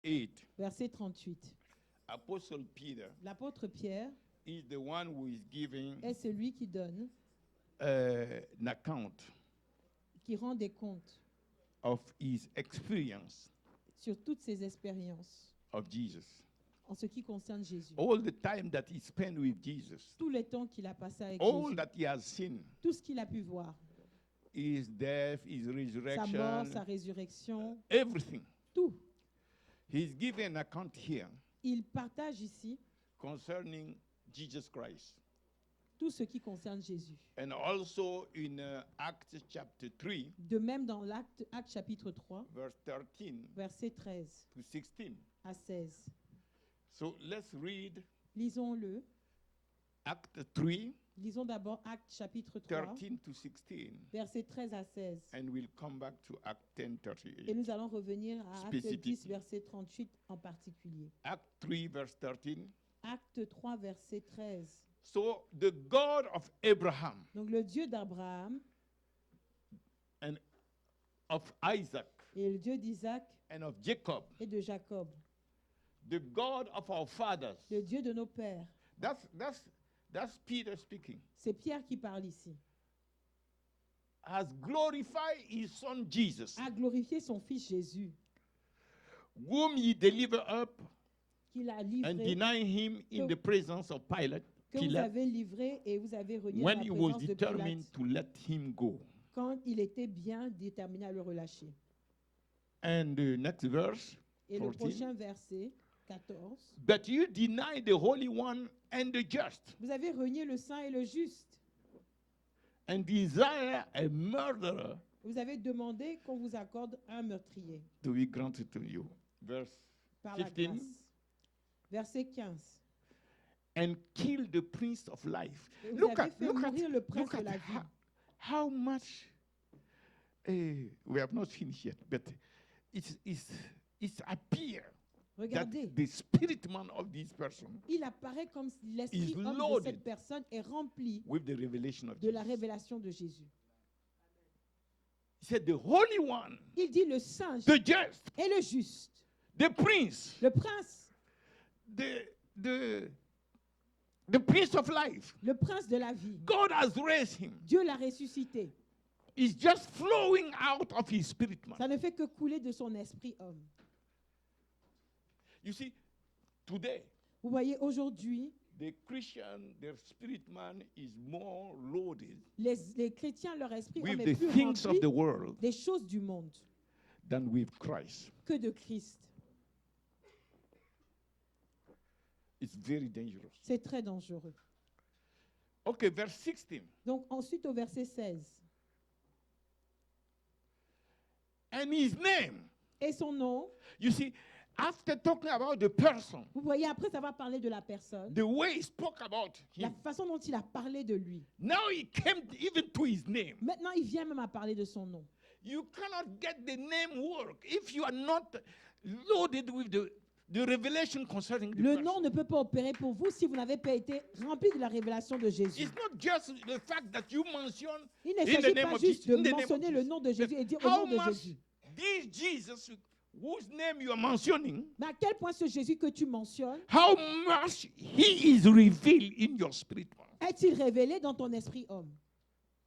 38. verset 38. Apostle Peter L'apôtre Pierre is the one who is giving est celui qui donne, an account qui rend des comptes of his experience sur toutes ses expériences of Jesus. en ce qui concerne Jésus. All the time that he spent with Jesus, Tout le temps qu'il a passé avec all Jésus, that he has seen, tout ce qu'il a pu voir, his death, his sa mort, resurrection, sa résurrection, everything. tout. He's giving an account here Il partage ici concerning Jesus Christ. tout ce qui concerne Jésus. And also in Acts chapter 3, De même dans Acte chapitre 3, verse 13 verset 13 to 16. à 16. So let's read Lisons-le. Acts 3, Lisons d'abord Acte chapitre 3, 13 to 16, verset 13 à 16. and we'll come back to Act 10, Et 38. nous allons revenir à Acte 10, Specifically. verset 38 en particulier. Act 3, verse 13. Acte 3, verset 13. So the God of Abraham Donc le Dieu d'Abraham and of Isaac et le Dieu d'Isaac and of Jacob, et de Jacob, the God of our fathers. le Dieu de nos pères. That's Peter speaking. C'est Pierre qui parle ici. Has glorified his son Jesus, A glorifié son fils Jésus, whom he delivered up qu'il a and livré, denied him in the presence of Pilate, que vous avez livré et vous avez renié when la he was présence de determined Pilate to let him go. quand il était bien déterminé à le relâcher. And the next verse, Et le 14. prochain verset, 14. But you deny the Holy One and the just, Vous avez renié le saint et le juste. and desire a murderer Vous avez demandé qu'on vous accorde un meurtrier to be granted to you. Verse par la 15. grâce. Verset 15. And kill the Prince of Life. Et vous Look avez at, fait look at, mourir le prince look de la at vie. how much. We have not finished yet, but it's appear that Regardez, the spirit man of this person il apparaît comme si is l'esprit homme de loaded cette personne est rempli with the revelation of de la Jesus. révélation de Jésus. He said, the Holy One, Il dit le saint the just, et le juste, the Prince, le prince, the Prince of Life. le prince de la vie. God has raised him. Dieu l'a ressuscité. It's just flowing out of his spirit man. Ça ne fait que couler de son esprit homme. You see, today, Vous voyez, aujourd'hui, the Christian, their spirit man is more loaded les chrétiens, leur esprit homme with est the plus things of rempli the world des choses du monde than with Christ. que de Christ. It's very dangerous. C'est très dangereux. Okay, verse 16. Donc ensuite au verset 16. And his name, Et son nom, you see, after talking about the person, vous voyez, après ça va parler de la personne, the way he spoke about la him, façon dont il a parlé de lui. now he came even to his name. Maintenant, il vient même à parler de son nom. You cannot get the name work if you are not loaded with the revelation concerning the Le person. nom ne peut pas opérer pour vous si vous n'avez pas été rempli de la révélation de Jésus. It's not just the fact that you mention Il ne in the s'agit name pas of juste Jesus, de in the name of mentionner le Jesus. nom de Jésus et dire au How nom de much Jésus. this Jesus, whose name you are mentioning, Mais à quel point ce Jésus que tu mentionnes how much he is revealed in your spirit man. est-il révélé dans ton esprit homme?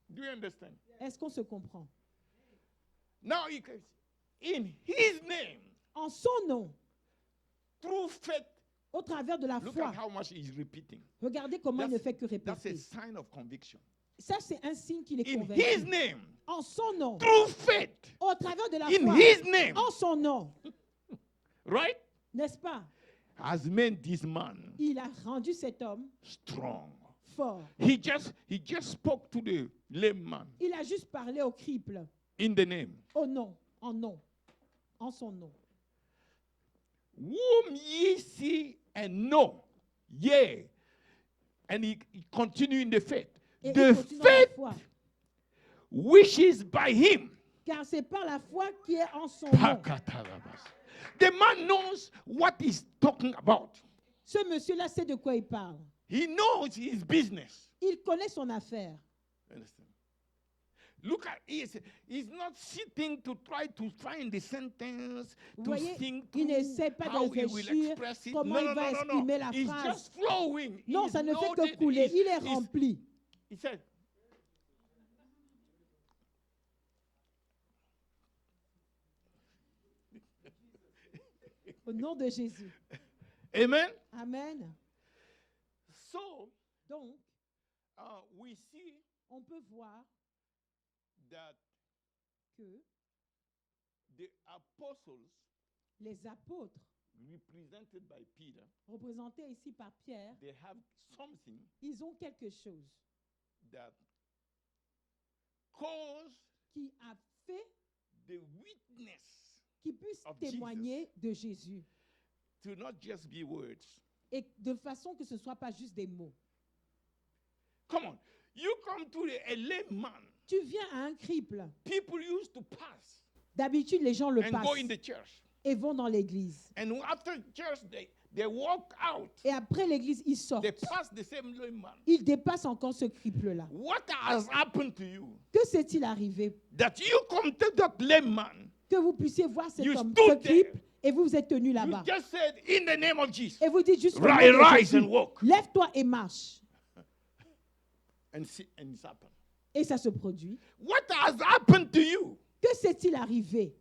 Do you understand? Est-ce qu'on se comprend? Now, in his name, En son nom, through faith, au travers de la look foi, at how much he is repeating. regardez comment il ne fait que That's a répéter. sign of conviction. Ça, c'est un signe qu'il est In his convaincu. name, En son nom, through faith, au travers de la in foi, his name, en son nom, right? n'est-ce pas? Has made this man Il a rendu cet homme strong. fort. He just spoke to the lame man Il a juste parlé au crible, in the name. au nom, en son nom. Whom ye see and know, yea. And he continued in the faith. Et The il continue dans la faith foi. which is by him. Car c'est par la foi qui est en son nom. The man knows what he's talking about. Ce monsieur-là sait de quoi il parle. He knows his business. Il connaît son affaire. Understand? Look at he's not sitting to try to find the sentence, Vous to voyez, think il through n'essaie pas de how he will réfléchir express it. comment No, il no, va no, no, no. exprimer la It's phrase. just flowing. Non, He's ça ne fait que loaded. couler. Il est He's- rempli. He said, Au nom de Jésus. Amen. Amen. So Donc, we see on peut voir that que the apostles, les apôtres, represented by Peter, représentés ici par Pierre, they have something ils ont quelque chose that caused qui a fait the witness qu'ils puissent of témoigner de Jésus. to not just be words. Et de façon que ce ne soit pas juste des mots. Come on. You come to a lame man. Tu viens à un crible. People used to pass D'habitude, les gens le and passent go in the church. et vont dans l'église. And after church, they walk out. Et après l'église, ils sortent. They pass the same lame man. Ils dépassent encore ce crible-là. What has happened to you? Que s'est-il arrivé? That you come to that lame man. Que vous puissiez voir cet You homme, stood ce crible, there. et vous vous êtes tenu You là-bas. just said, in the name of Jesus, Et vous dites juste au nom rise, de rise Jésus, and walk. lève-toi et marche. And it's happened. Et ça se produit. What has happened to you? Que s'est-il arrivé?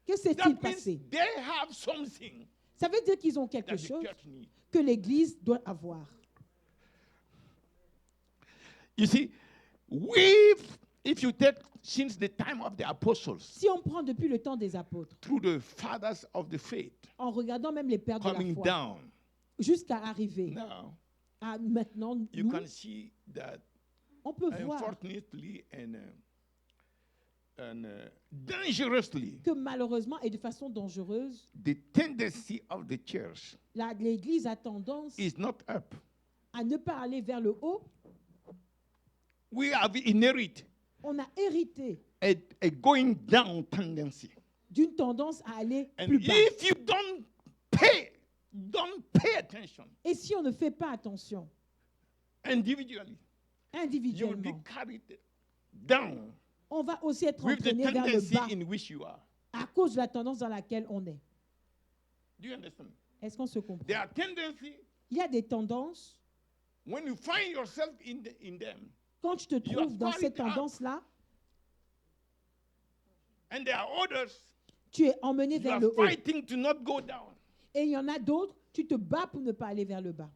Que s'est-il That means passé? they have something Ça veut dire qu'ils ont quelque that the chose church needs. que l'église doit avoir. You see, if you take since the time of the apostles, Si on prend depuis le temps des apôtres, through the fathers of the faith, en regardant même les pères de la coming foi, down, jusqu'à arriver now à maintenant, you nous, can see that on peut voir unfortunately and dangerously, que malheureusement et de façon dangereuse, the tendency of the church l'église a tendance is not up. à ne pas aller vers le haut. We have inherited On a hérité a going down tendency. d'une tendance à aller And plus bas. if you don't pay attention Et si on ne fait pas attention individually, you will be individuellement, carried down on va aussi être with the entraîné vers le tendency bas in which you are. à cause de la tendance dans laquelle on est. Do you understand? Est-ce qu'on se comprend? There are tendencies Il y a des tendances, when you find yourself in them, quand tu te You are trouves dans cette carried up. tendance-là, and there are others tu es emmené you vers are le haut. fighting to not go down. Et il y en a d'autres, tu te bats pour ne pas aller vers le bas.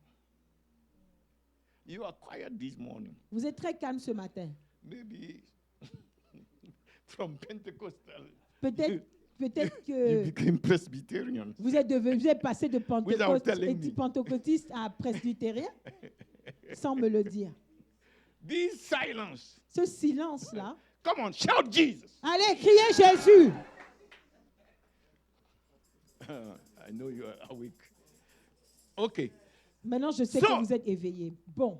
You are quiet this morning. Vous êtes très calme ce matin. Maybe from Pentecostal, Peut-être you que became Presbyterian. vous êtes passé de Without telling me. pentecôtiste à presbytérien, sans me le dire. This silence. Ce silence-là, Come on, shout Jesus. allez, criez Jésus. I know you are awake. Okay. Maintenant, je sais So- que vous êtes éveillés. Bon,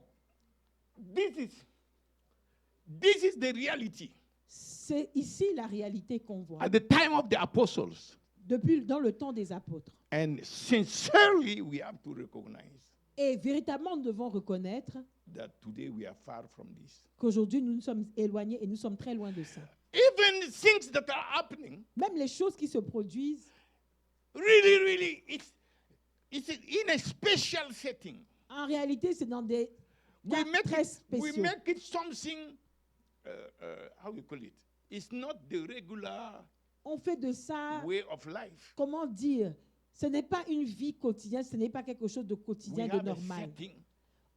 This is the reality. c'est ici la réalité qu'on voit. At the time of the apostles, Dans le temps des apôtres. and sincerely we have to recognize Et véritablement, nous devons reconnaître that today we are far from this. qu'aujourd'hui, nous nous sommes éloignés et nous sommes très loin de ça. Even things that are happening, Même les choses qui se produisent, really, it's in a special setting. en réalité, c'est dans des We cas make très we spéciaux. make it something, how you call it? It's not the regular On fait de ça, way of life. comment dire, ce n'est pas une vie quotidienne, ce n'est pas quelque chose de We quotidien, de have a normal. setting.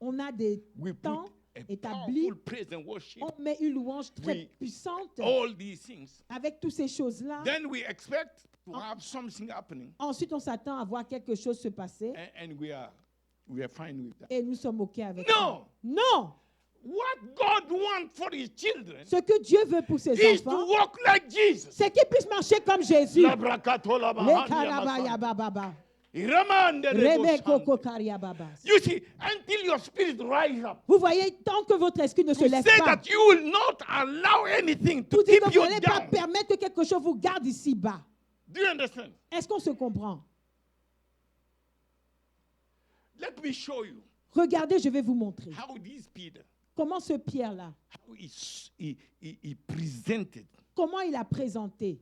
On a des We put temps a établis, powerful praise and worship. on met une louange très We- puissante All these things. avec toutes ces choses-là. Then we expect to have something happening, Ensuite, on s'attend à voir quelque chose se passer and we are fine with that. et nous sommes OK avec No. ça. Non! What God wants for His children Ce que Dieu veut pour ses is to enfants, walk like Jesus. c'est qu'ils puissent marcher comme Jésus. Labrakatola Les bahania karabaya masa. bababa. Iramande Rebe rebo koko sante. karia babas. You see, until your spirit rise up, Vous voyez, tant que votre esprit ne se to lève say pas, that you will not allow anything to vous dites que keep vous you n'allez pas down. permettre que quelque chose vous garde ici bas. Do you understand? Est-ce qu'on se comprend? Let me show you Regardez, je vais vous montrer how this Peter Comment ce Pierre-là, how he presented comment il a présenté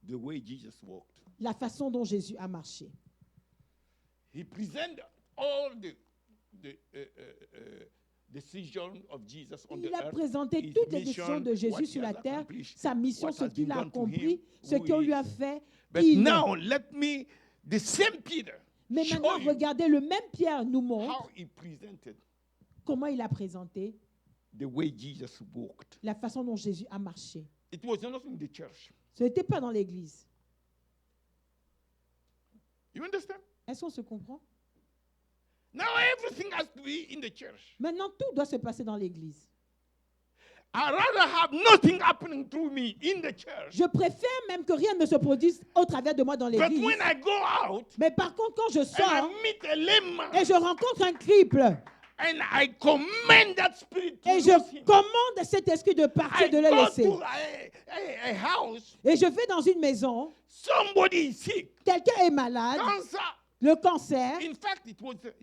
the way Jesus walked. la façon dont Jésus a marché. He presented all the decision of Jesus on the Il a earth. présenté his toutes les mission, décisions de what Jésus he sur has la terre, accomplished, sa mission, what ce has qu'il been a done to him, accompli, ce who qu'on he lui a is. fait. But qui il est. now, let me, the same Peter, Mais show maintenant, you regardez, le même Pierre nous montre how he presented comment il a présenté the way Jesus walked. la façon dont Jésus a marché. It was not in the church. Ce n'était pas dans l'église. You understand? Est-ce qu'on se comprend? Now everything has to be in the church. Maintenant, tout doit se passer dans l'église. I'd rather have nothing happening through me in the church. Je préfère même que rien ne se produise au travers de moi dans But l'église. when I go out Mais par contre, quand je and sors I meet a lame man et je rencontre un crible and I command that spirit to et je lose him, commande à cet esprit de partir, I de le go laisser. to a house, Et je vais dans une maison, somebody is sick, quelqu'un est malade, cancer. le cancer. In fact, it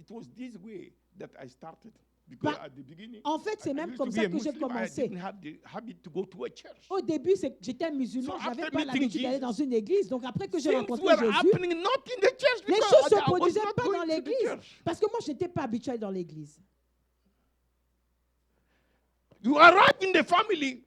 was this way that I started. Because Bah, at the beginning, En fait, c'est I même used comme to ça be a que j'ai Muslim. I commencé. didn't have the habit to go to a church. Au début, j'étais musulman, So je n'avais after pas meeting l'habitude d'aller Jesus, dans une église. Donc après que j'ai Things rencontré were Jésus, happening not in the church les because choses ne se I was produisaient not pas dans going to the l'église. church. Parce que moi, je n'étais pas habitué à aller dans l'église. You arrive in the family,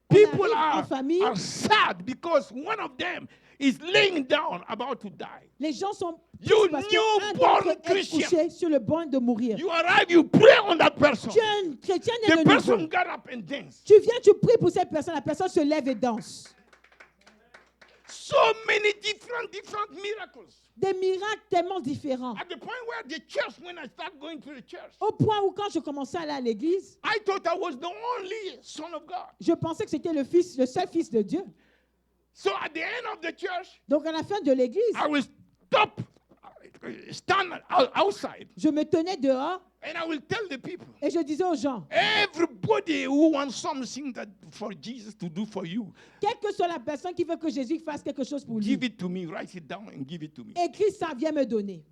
On people arrive en famille. are sad because one of them is laying down about to die. Les gens sont You tristes parce qu'un newborn d'entre eux est Christian. couché sur le banc de mourir. You arrive, you pray on that person. Tu es un chrétien né The de person nouveau. got up and danced. Tu viens, tu pries pour cette personne, la personne se lève et danse. So many different miracles. Des miracles tellement différents. At the point where the church, when I start going to the church, Au point où quand je commençais à aller à l'église, I thought I was the only son of God. je pensais que c'était le seul fils de Dieu. So at the end of the church, Donc à la fin de l'église, I will stand outside, je me tenais dehors and I will tell the people, et je disais aux gens, everybody who wants something that for Jesus to do for you, quelle que soit la personne qui veut que Jésus fasse quelque chose pour lui, give it to me, write it down and give it to me. écris ça, viens me donner.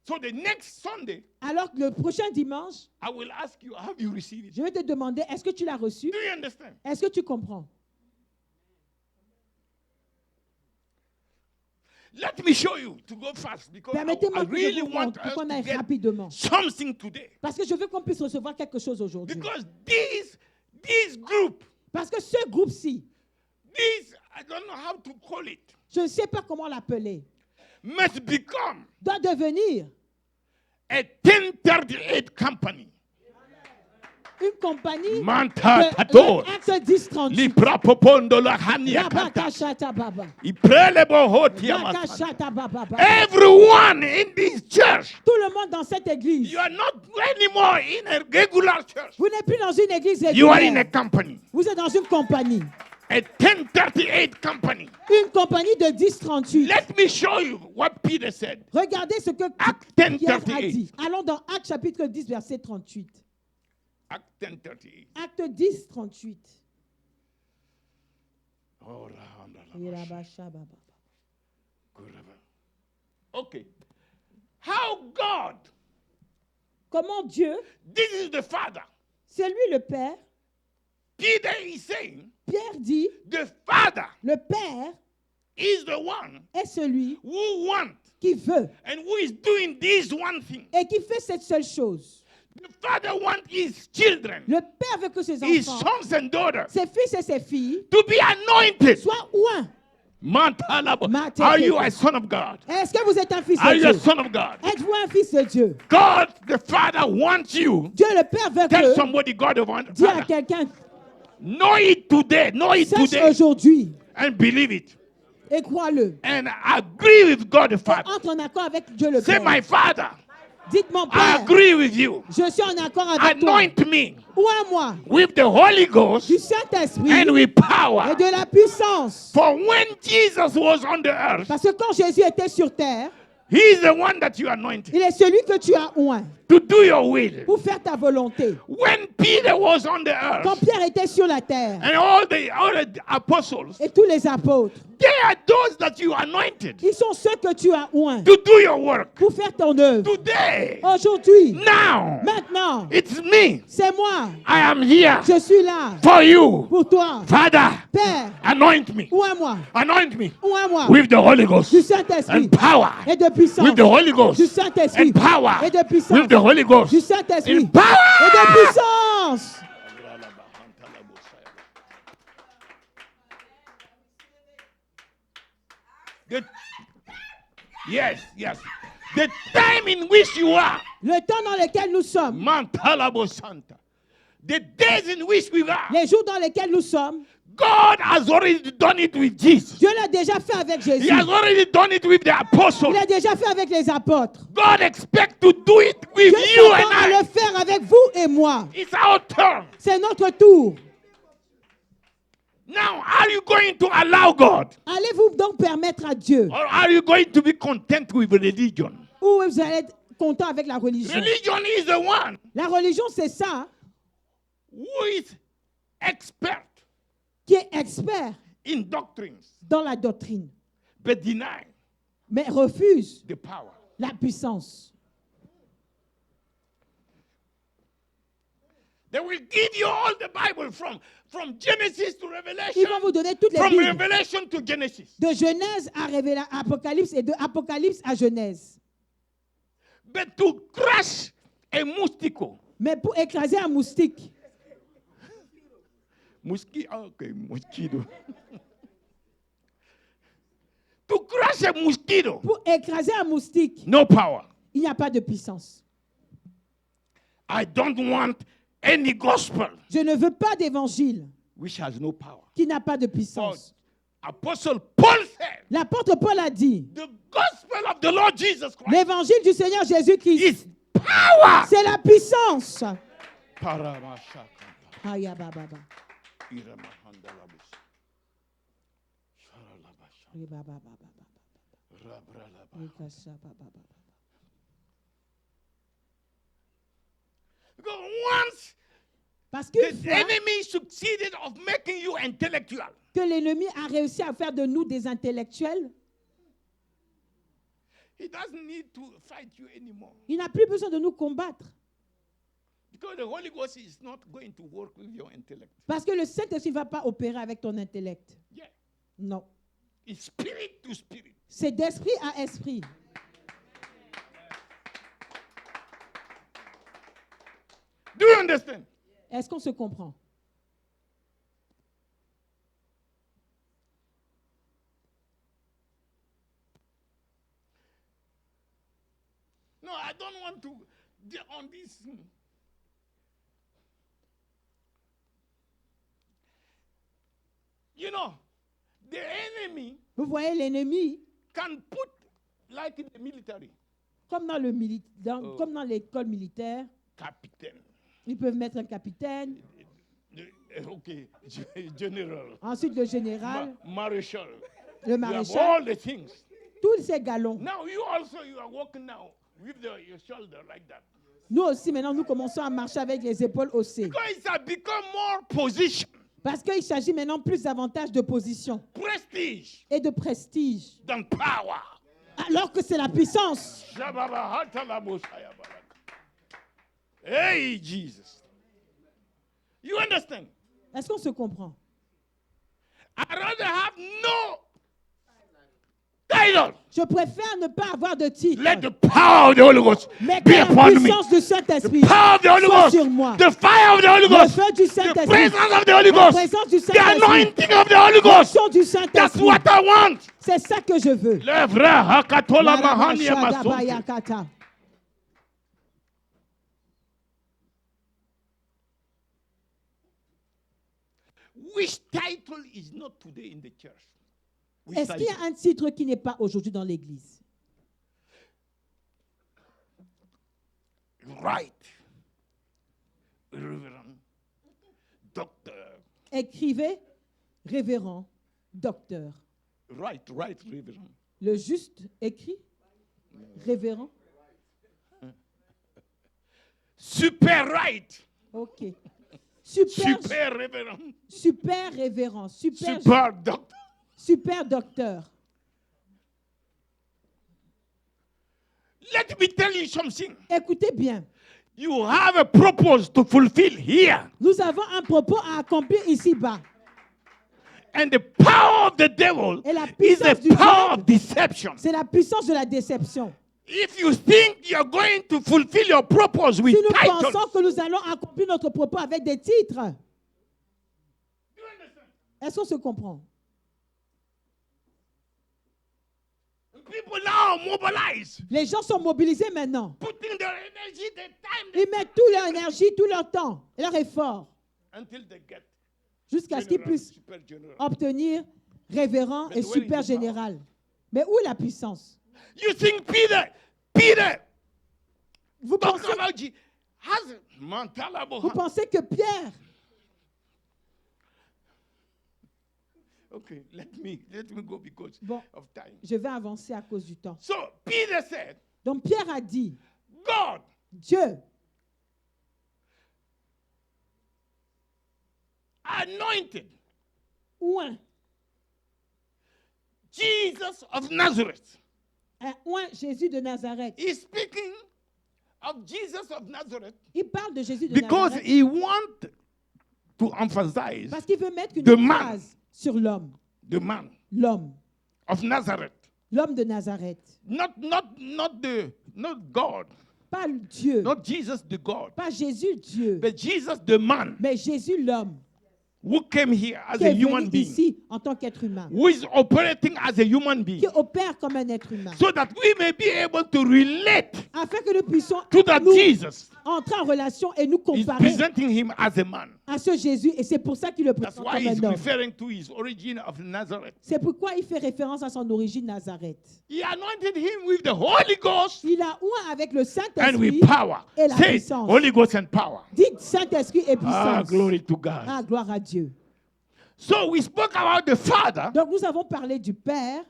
So the next Sunday, Alors que le prochain dimanche, I will ask you, have you received it? je vais te demander, est-ce que tu l'as reçu? Do you understand? Est-ce que tu comprends? Let me show you to go fast because I Permettez-moi que really je vous want montre us pour qu'on to aille get rapidement. something today. Parce que je veux qu'on puisse recevoir quelque chose aujourd'hui. Because this group, Parce que ce groupe-ci, I don't know how to call it, je ne sais pas comment l'appeler, must become doit devenir a 1038 company. une compagnie Manta de tato. l'acte 1038. Lipra popondo la hania kata. Rabakashata baba. Iprelebo hotia masana. Rakashata baba baba. Everyone in this church, Tout le monde dans cette église. you are not anymore in a regular church. Vous n'êtes plus dans une église You are in a régulière. company. Vous êtes dans une compagnie. A 1038 company. Une compagnie de 1038. Let me show you what Peter said. Regardez ce que Acte Pierre a 10:38. dit. Allons dans Acte chapitre 10, verset 38. Acte 10:38. Acte 10, 38. Oh, okay. How God, Comment Dieu, this is the Father. c'est lui le Père. Peter is saying Pierre dit, the Father le Père is the one est celui who wants qui veut and who is doing this one thing. et qui fait cette seule chose. The Father wants his children, Le Père veut que ses his enfants, sons and daughters, ses fils et ses filles, to be anointed. soient oints. Mantalabo. Mateke. Are you a son of God? Est-ce que vous êtes un fils Are de you a Dieu? son of God? Êtes-vous un fils de Dieu? God, the Father, wants you. Dieu le Père veut Tell que, somebody, God, the dis à Father. quelqu'un, Know it today. Know it sache today. aujourd'hui And believe it. et crois-le. And agree with God the Et Father. entre en accord avec Dieu le Say, Père. my Father, Dites mon I Père, agree with you. je suis en accord avec toi. Anoint me Oins-moi with the Holy Ghost du Saint-Esprit and with et power. de la puissance. For when Jesus was on the earth, Parce que quand Jésus était sur terre, he is the one that you anointed. il est celui que tu as oint. to do your will. pour faire ta volonté. When Peter was on the Quand earth, Pierre était sur la terre and all the apostles, et tous les apôtres, they are those that you anointed ils sont ceux que tu as oints to do your work. pour faire ton œuvre. Today, Aujourd'hui, now, maintenant, it's me. c'est moi. I am here Je suis là for you. pour toi. Father, Père, anoint me. oins-moi. Anoint me Oins-moi with the Holy Ghost du Saint-Esprit and power. et de puissance. With the Holy Ghost Du Saint-Esprit and power. et de puissance. With the Holy Ghost Du Saint-Esprit and power. et de puissance. The- yes, yes. The time in which you are, Le temps dans lequel nous sommes, Mantalabo Santa. The days in which we are, les jours dans lesquels nous sommes, God has already done it with Jesus. Dieu l'a déjà fait avec He Jésus. has already done it with the apostles. Il l'a déjà fait avec les apôtres. God expects to do it with Dieu you and s'attend à I. le faire avec vous et moi. It's our turn. C'est notre tour. Now, are you going to allow God? Allez-vous donc permettre à Dieu, Or are you going to be content with religion? ou vous allez être content avec la religion? Religion is the one La religion, c'est ça who is expert qui est expert in doctrines, dans la doctrine, but deny mais refuse the power. la puissance. They will give you all the Bible from Genesis to Ils Revelation, vont vous donner toutes les from Bibles, Revelation to Genesis. de Genèse à Apocalypse et de Apocalypse à Genèse. But to crush a moustico. Mais pour écraser un moustique, Okay, mosquito. To crush a mosquito, pour écraser un moustique, no power. il n'y a pas de puissance. I don't want any gospel Je ne veux pas d'évangile which has no power. qui n'a pas de For puissance. Apostle Paul said, L'apôtre Paul a dit, the gospel of the Lord Jesus Christ l'évangile du Seigneur Jésus-Christ, is power. c'est la puissance. Paramashakanta, Aya baba. iramahandalabus, sharalabasha, rabralaba. Because once Parce the qu'une fois enemy succeeded of making you intellectual, que l'ennemi a réussi à faire de nous des intellectuels, he doesn't need to fight you anymore. il n'a plus besoin de nous combattre. Because the Holy Ghost is not going to work with your intellect. Parce que le Saint-Esprit ne va pas opérer avec ton intellect. Yeah. Non. It's spirit to spirit. C'est d'esprit à esprit. Do you understand? Est-ce qu'on se comprend? No, I don't want to get on this. You know, the enemy Vous voyez, l'ennemi, can put, like in the military, comme dans l'école militaire, captain, ils peuvent mettre un capitaine, okay, general, ensuite le général, marshal. le You have maréchal, all the things. tous ces galons. Now you are walking now with your shoulder like that. Nous aussi, maintenant, nous commençons à marcher avec les épaules haussées. Because it has become more position, Parce qu'il s'agit maintenant plus davantage de position prestige et de prestige. than power. Alors que c'est la puissance. Hey, Jesus. You understand? Est-ce qu'on se comprend? I'd rather have no title. Je préfère ne pas avoir de titre. Let the power of the Holy Ghost Mais be que la upon me. puissance du Saint-Esprit Power of the Holy soit Ghost. sur moi. The fire of the Holy Le Ghost. feu du The Saint-Esprit. presence of the Holy La Ghost. présence du The Saint-Esprit. anointing of the Holy Ghost. L'action du That's Saint-Esprit. what I want. C'est ça que je veux. Levra hakatola mahani amasunti. Bayakata. Which title is not today in the church? Which Est-ce qu'il y title? a un titre qui n'est pas aujourd'hui dans l'Église? Right. Reverend. Doctor. Écrivez révérend, docteur. Right, reverend. Le juste écrit révérend. super right, Ok. Super, super révérend, super révérend, super, super doctor. super docteur. Let me tell you something. Écoutez bien. You have a purpose to fulfill here. Nous avons un propos à accomplir ici-bas. And the power of the devil Et la is the puissance du power diable, of deception. c'est la puissance de la déception. If you think you're going to fulfill your purpose with Si nous titles, pensons que nous allons accomplir notre propos avec des titres, est-ce qu'on se comprend? people now mobilize, Les gens sont mobilisés maintenant. putting their energy, their time, Ils mettent toute leur énergie, tout leur temps, et leur effort, until they get jusqu'à ce qu'ils general, puissent super general. obtenir révérend et But where is super the power? général. Mais où est la puissance? You think Peter, Vous talk pensez, about Jesus, has vous pensez que Pierre, Okay, let me go because Bon. of time. je vais avancer à cause du temps. So Peter said, Donc Pierre a dit, God Dieu anointed oint, Jesus of Nazareth. oint Jésus de Nazareth. He's speaking of Jesus of Nazareth Il parle de Jésus de because Nazareth he wants to emphasize parce qu'il veut mettre une the man. emphase sur l'homme. the man L'homme. of Nazareth. L'homme de Nazareth. Not God. Pas Dieu. Not Jesus the God. Pas Jésus Dieu. But Jesus the man Mais Jésus l'homme who came here as qui a est human venu being. ici en tant qu'être humain. Who is operating as a human being. Qui opère comme un être humain. So that we may be able to relate Afin que nous puissions to that nous Jesus. entrer en relation et nous He's comparer presenting him as a man. à ce Jésus. Et c'est pour ça qu'il le That's présente why comme he's un homme. referring to his origin of Nazareth. C'est pourquoi il fait référence à son origine Nazareth. He anointed him with the Holy Ghost Il a oint avec le and Saint-Esprit with power. et la Say puissance. Holy Ghost and power. Dites Saint-Esprit et Ah, puissance. glory to God. Ah, gloire à Dieu. So we spoke about the Father, Donc nous avons parlé du Père,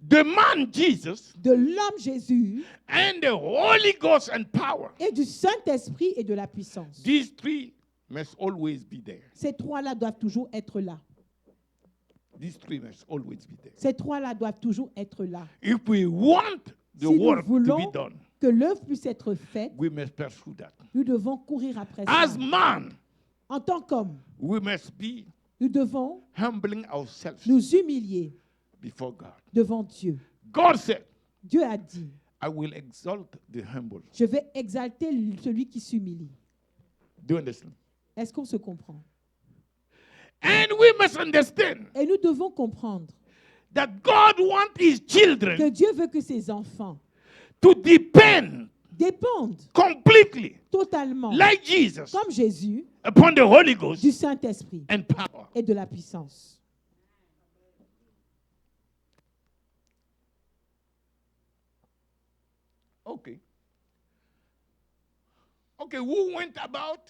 the man Jesus, de l'homme Jésus and the Holy Ghost and power. et du Saint-Esprit et de la puissance. These three must always be there. Ces trois-là doivent toujours être là. These three must always be there. Ces trois-là doivent toujours être là. If we want the Si nous work to voulons be done, que l'œuvre puisse être faite, we must pursue that. nous devons courir après As ça. man, En tant qu'homme, we must be nous devons humbling ourselves nous humilier before God. devant Dieu. God said, Dieu a dit, I will exalt the humble. je vais exalter celui qui s'humilie. Do you understand? Est-ce qu'on se comprend? And we must understand Et nous devons comprendre that God wants his que children Dieu veut que ses enfants to depend dépendent completely, totalement, like Jesus, comme Jésus, upon the Holy Ghost du Saint-Esprit and power. et de la puissance. Okay. Okay, who went about?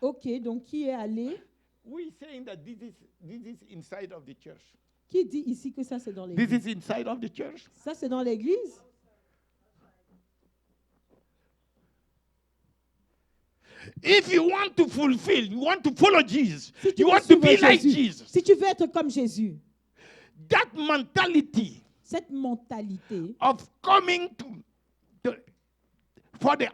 Ok, donc qui est allé? We saying that this is inside of the church. Qui dit ici que ça c'est dans This l'église? is inside of the church. Ça c'est dans l'église? If you want to fulfill, you want to follow Jesus, Si tu you veux want to suivre be like Jésus, Jesus, si tu veux être comme Jésus, that mentality cette mentalité of coming for the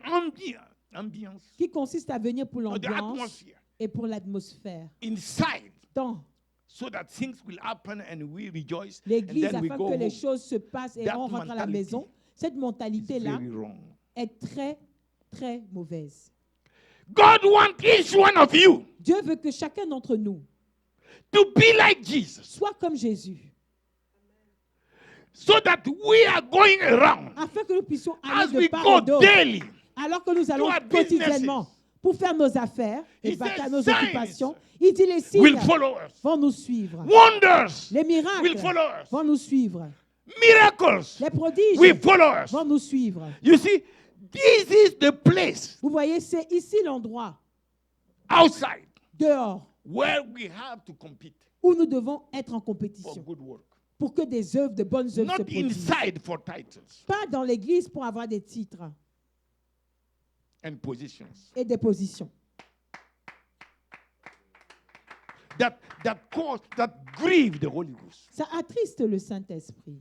ambience, qui consiste à venir pour or the l'ambiance atmosphere et pour l'atmosphère, inside, dans so that things will happen and we rejoice, and l'église then we afin go que les home. choses se passent et That on rentre à la mentality maison. Cette It's mentalité-là very wrong. est très, très mauvaise. God wants each one of you Dieu veut que chacun d'entre nous to be like Jesus, soit comme Jésus, so that we are going around afin que nous puissions as aller we de part go et d'autre, daily. alors que nous allons our quotidiennement businesses. pour faire nos affaires et He vaquer à says nos signs occupations. Il dit les Will signes follow us. vont nous suivre. Wonders Les will miracles follow us. vont nous suivre. Miracles Les prodiges will follow us. vont nous suivre. You see, this is the place Vous voyez, c'est ici l'endroit, outside dehors, where we have to compete où nous devons être en for compétition good work. pour que des œuvres, de bonnes œuvres se Not produisent. inside for titles. Pas dans l'église pour avoir des titres. and positions et des positions that grieve the Holy Ghost. Ça attriste le Saint-Esprit.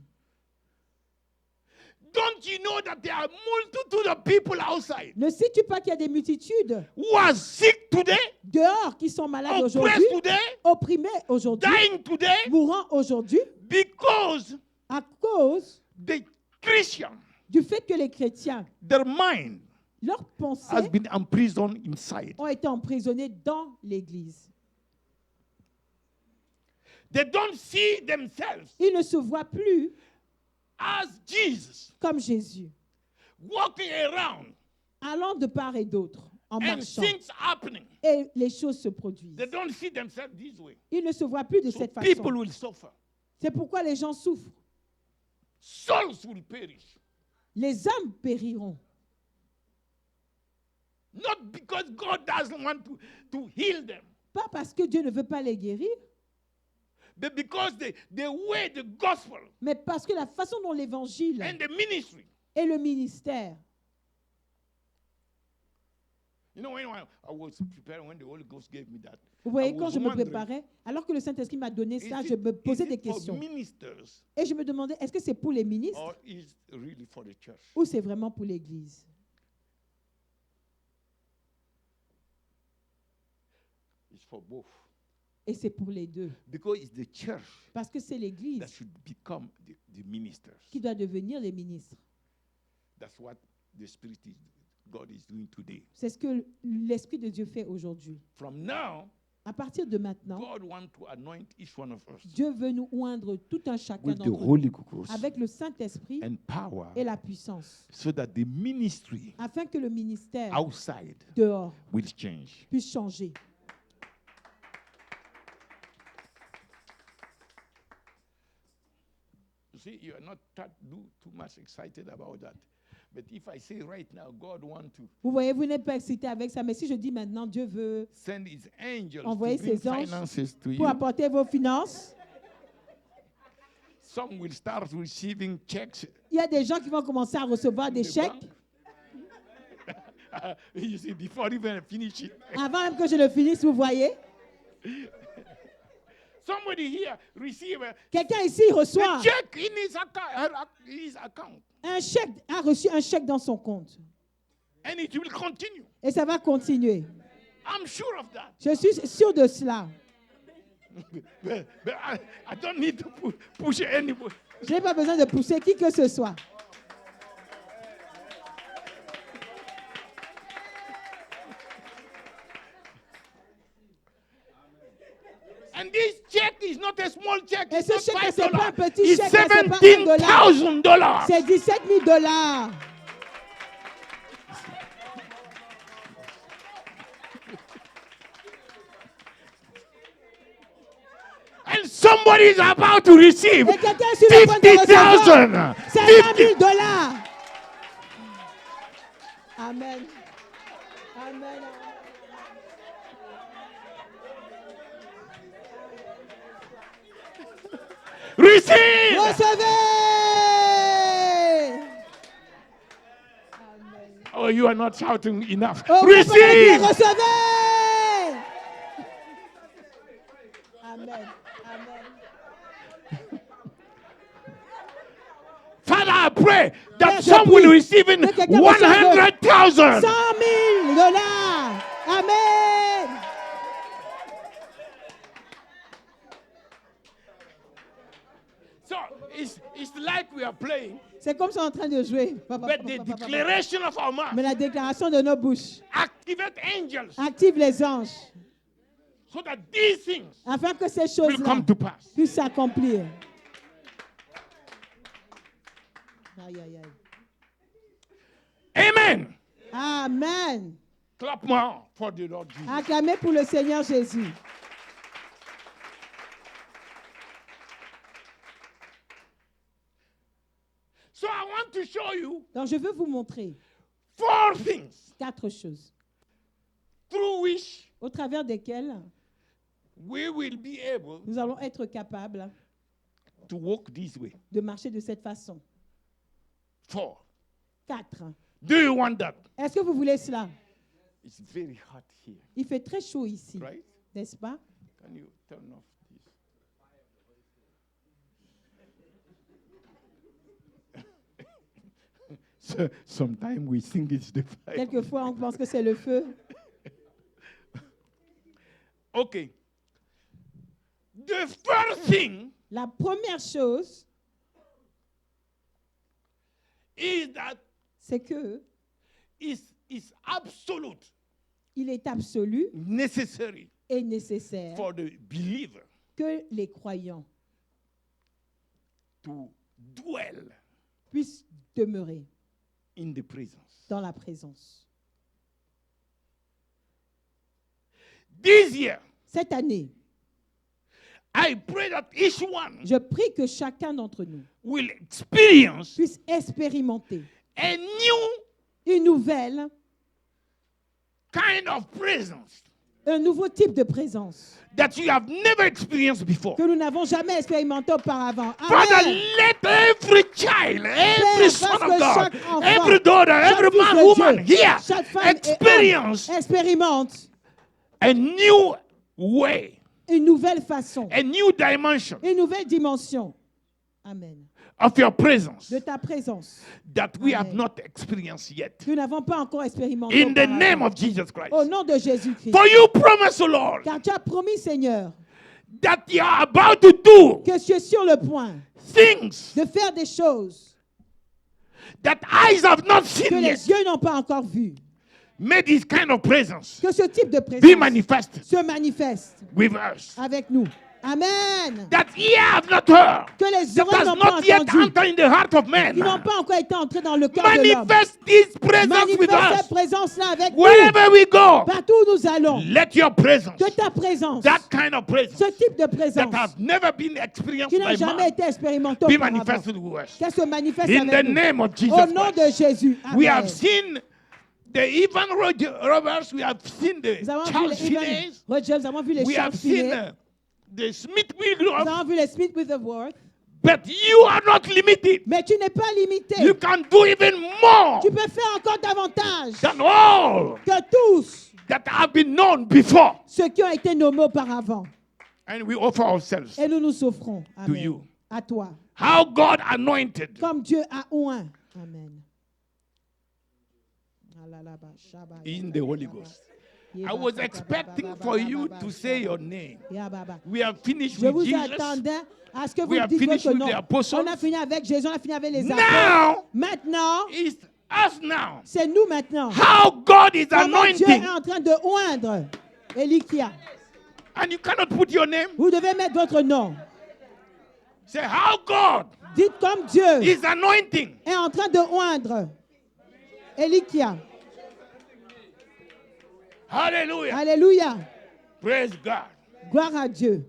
Don't you know that there are multitude of people outside Ne sais-tu pas qu'il y a des multitudes who are sick today, dehors qui sont malades aujourd'hui, oppressed today, opprimés aujourd'hui, dying today, mourant aujourd'hui, because à cause the Christian, du fait que les chrétiens, their mind leurs has pensées been imprisoned inside. ont été emprisonnées dans l'Église. They don't see themselves Ils ne se voient plus as Jesus, comme Jésus, walking around allant de part et d'autre, en and marchant. things happening. Et les choses se produisent. They don't see themselves this way. Ils ne se voient plus de So cette people façon. will suffer. C'est pourquoi les gens souffrent. Souls will perish. Les âmes périront. Not because God doesn't want to heal them, Pas parce que Dieu ne veut pas les guérir, but because the way the gospel mais parce que la façon dont l'évangile and the ministry. et le ministère. You know, when I was preparing, when the Holy Ghost gave me that, Vous voyez, I quand was je me wondering, préparais, alors que le Saint-Esprit m'a donné ça, is je me posais it des for questions. ministers Et je me demandais, est-ce que c'est pour les ministres or is it really for the church? ou c'est vraiment pour l'Église? It's for both. Et c'est pour les deux. Because it's the church Parce que c'est that l'Église should become the ministers. qui doit devenir les ministres. That's what the Spirit is, God is doing today. C'est ce que l'Esprit de Dieu fait aujourd'hui. From now, À partir de maintenant, God wants to anoint each one of us Dieu veut nous oindre tout un chacun with the d'entre nous Holy Ghost avec le Saint-Esprit and power et la puissance, so that the ministry afin que le ministère outside dehors will change. puisse changer. You see, you are not too much excited about that. But if I say right now, God wants to Vous voyez, vous n'êtes pas excité avec ça, mais si je dis maintenant, Dieu veut send his angels envoyer to bring ses anges finances to pour you, apporter vos finances, some will start receiving checks. il y a des gens qui vont commencer à recevoir des the chèques bank. You see, before even I finish it, avant même que je le finisse, vous voyez. somebody here receive Quelqu'un ici a reçoit check in his account, un chèque, a reçu un chèque dans son compte. and it will continue. Et ça va continuer. I'm sure of that. Je suis sûr de cela. But I don't need to push anybody. Je n'ai pas besoin de pousser qui que ce soit. And this check is not a small check. Et It's ce not chèque, c'est pas un $5. petit It's chèque, c'est pas $1. $17,000. C'est $17,000. And somebody is about to receive Et quelqu'un est sur le point de recevoir 50,000. 50 000 $. Amen. Amen. Receive. Recevez. Oh, you are not shouting enough. Oh, vous pouvez pas Receive. dire, recevez. Amen. Amen. Father, I pray that Père, je some prie will receive in que quelqu'un reçoive 100,000. 100 000 $. Amen. So it's like we are playing, C'est comme ça en train de jouer. but the declaration of our mouth Mais la déclaration de nos bouches activate angels active les anges so that these things afin que ces will choses-là come to pass. puissent s'accomplir. Aïe, aïe, aïe. Amen. Amen. Clap more for the Lord Jesus. Acclamez pour le Seigneur Jésus. So I want to show you Donc je veux vous montrer 4 things 4 choses through which au travers desquelles we will be able nous allons être capables to walk this way. de marcher de cette façon. 4. 4. Do you want that? Est-ce que vous voulez cela? It's very hot here, Il fait très chaud ici, right? n'est-ce pas? Can you turn off this? So, sometimes we think it's the fire. Quelquefois, on pense que c'est le feu. Okay. The first thing La première chose, is that c'est que is absolute, il est absolu necessary et nécessaire for the believer que les croyants to dwell puissent demeurer in the presence. dans la présence. This year, Cette année, I pray that each one je prie que chacun d'entre nous will experience puisse expérimenter a new une nouvelle, kind of presence un nouveau type de présence that you have never experienced before. que nous n'avons jamais expérimenté auparavant. Father, Amen. let every child, every son parce of que God, chaque enfant, every daughter, chaque every fils man, de woman Dieu, here chaque femme et experience homme expérimente a new way, une nouvelle façon, a new dimension une nouvelle dimension. Amen. of your presence De ta présence that we have Amen. not experienced yet. que nous n'avons pas encore expérimenté. In the auparavant. name of Jesus Christ. Au nom de Jésus-Christ. For you promise, O Lord, Car tu as promis, Seigneur, that you are about to do que tu es sur le point things de faire des choses that eyes have not que seen les yet. yeux n'ont pas encore vues. May this kind of presence Que ce type de be présence manifested se manifeste with us. avec nous. Amen. That ear have not heard, Que les that oreilles has n'ont pas not yet entendu, entered in the heart of man. qui n'ont pas encore été entrés dans le cœur de l'homme. Manifest this presence with Manifeste us. cette présence-là avec nous. Wherever we go, Partout où nous allons. let your presence, Que ta présence, that kind of presence ce type de that présence has never been experienced qui n'a by jamais man, été expérimenté be auparavant, manifested with us. qu'elle se manifeste In the avec nous. name of Jesus Au nom de Christ. Jésus. We Amen. have seen the Ivan Roberts, we have seen the Nous avons vu Charles les Finney, Evan Rogers, nous avons vu les we Charles have seen Finney, the Smith nous Wigglesworth, avons vu les Smith Wigglesworth, but you are not limited. mais tu n'es pas limité. You can do even more Tu peux faire encore davantage than all que tous that have been known before. ceux qui ont été nommés auparavant. And we offer ourselves Et nous nous offrons. to Amen. you. À toi. How God anointed Comme Dieu a oint. Amen. in the Holy Ghost. I was expecting for you to say your name. We have finished Je with vous Jesus. attendais à ce que We vous have dites finished votre with nom. the apostles. On a fini avec Jésus, on a fini avec les apôtres. Now, Maintenant, it's us now. c'est nous maintenant. How God is Comment Dieu anointing. est en train de oindre Elikia. And you cannot put your name. Vous devez mettre votre nom. Say, how God Dites comme Dieu is anointing. est en train de oindre Elikia. Hallelujah. Alléluia. Praise God. Gloire à Dieu.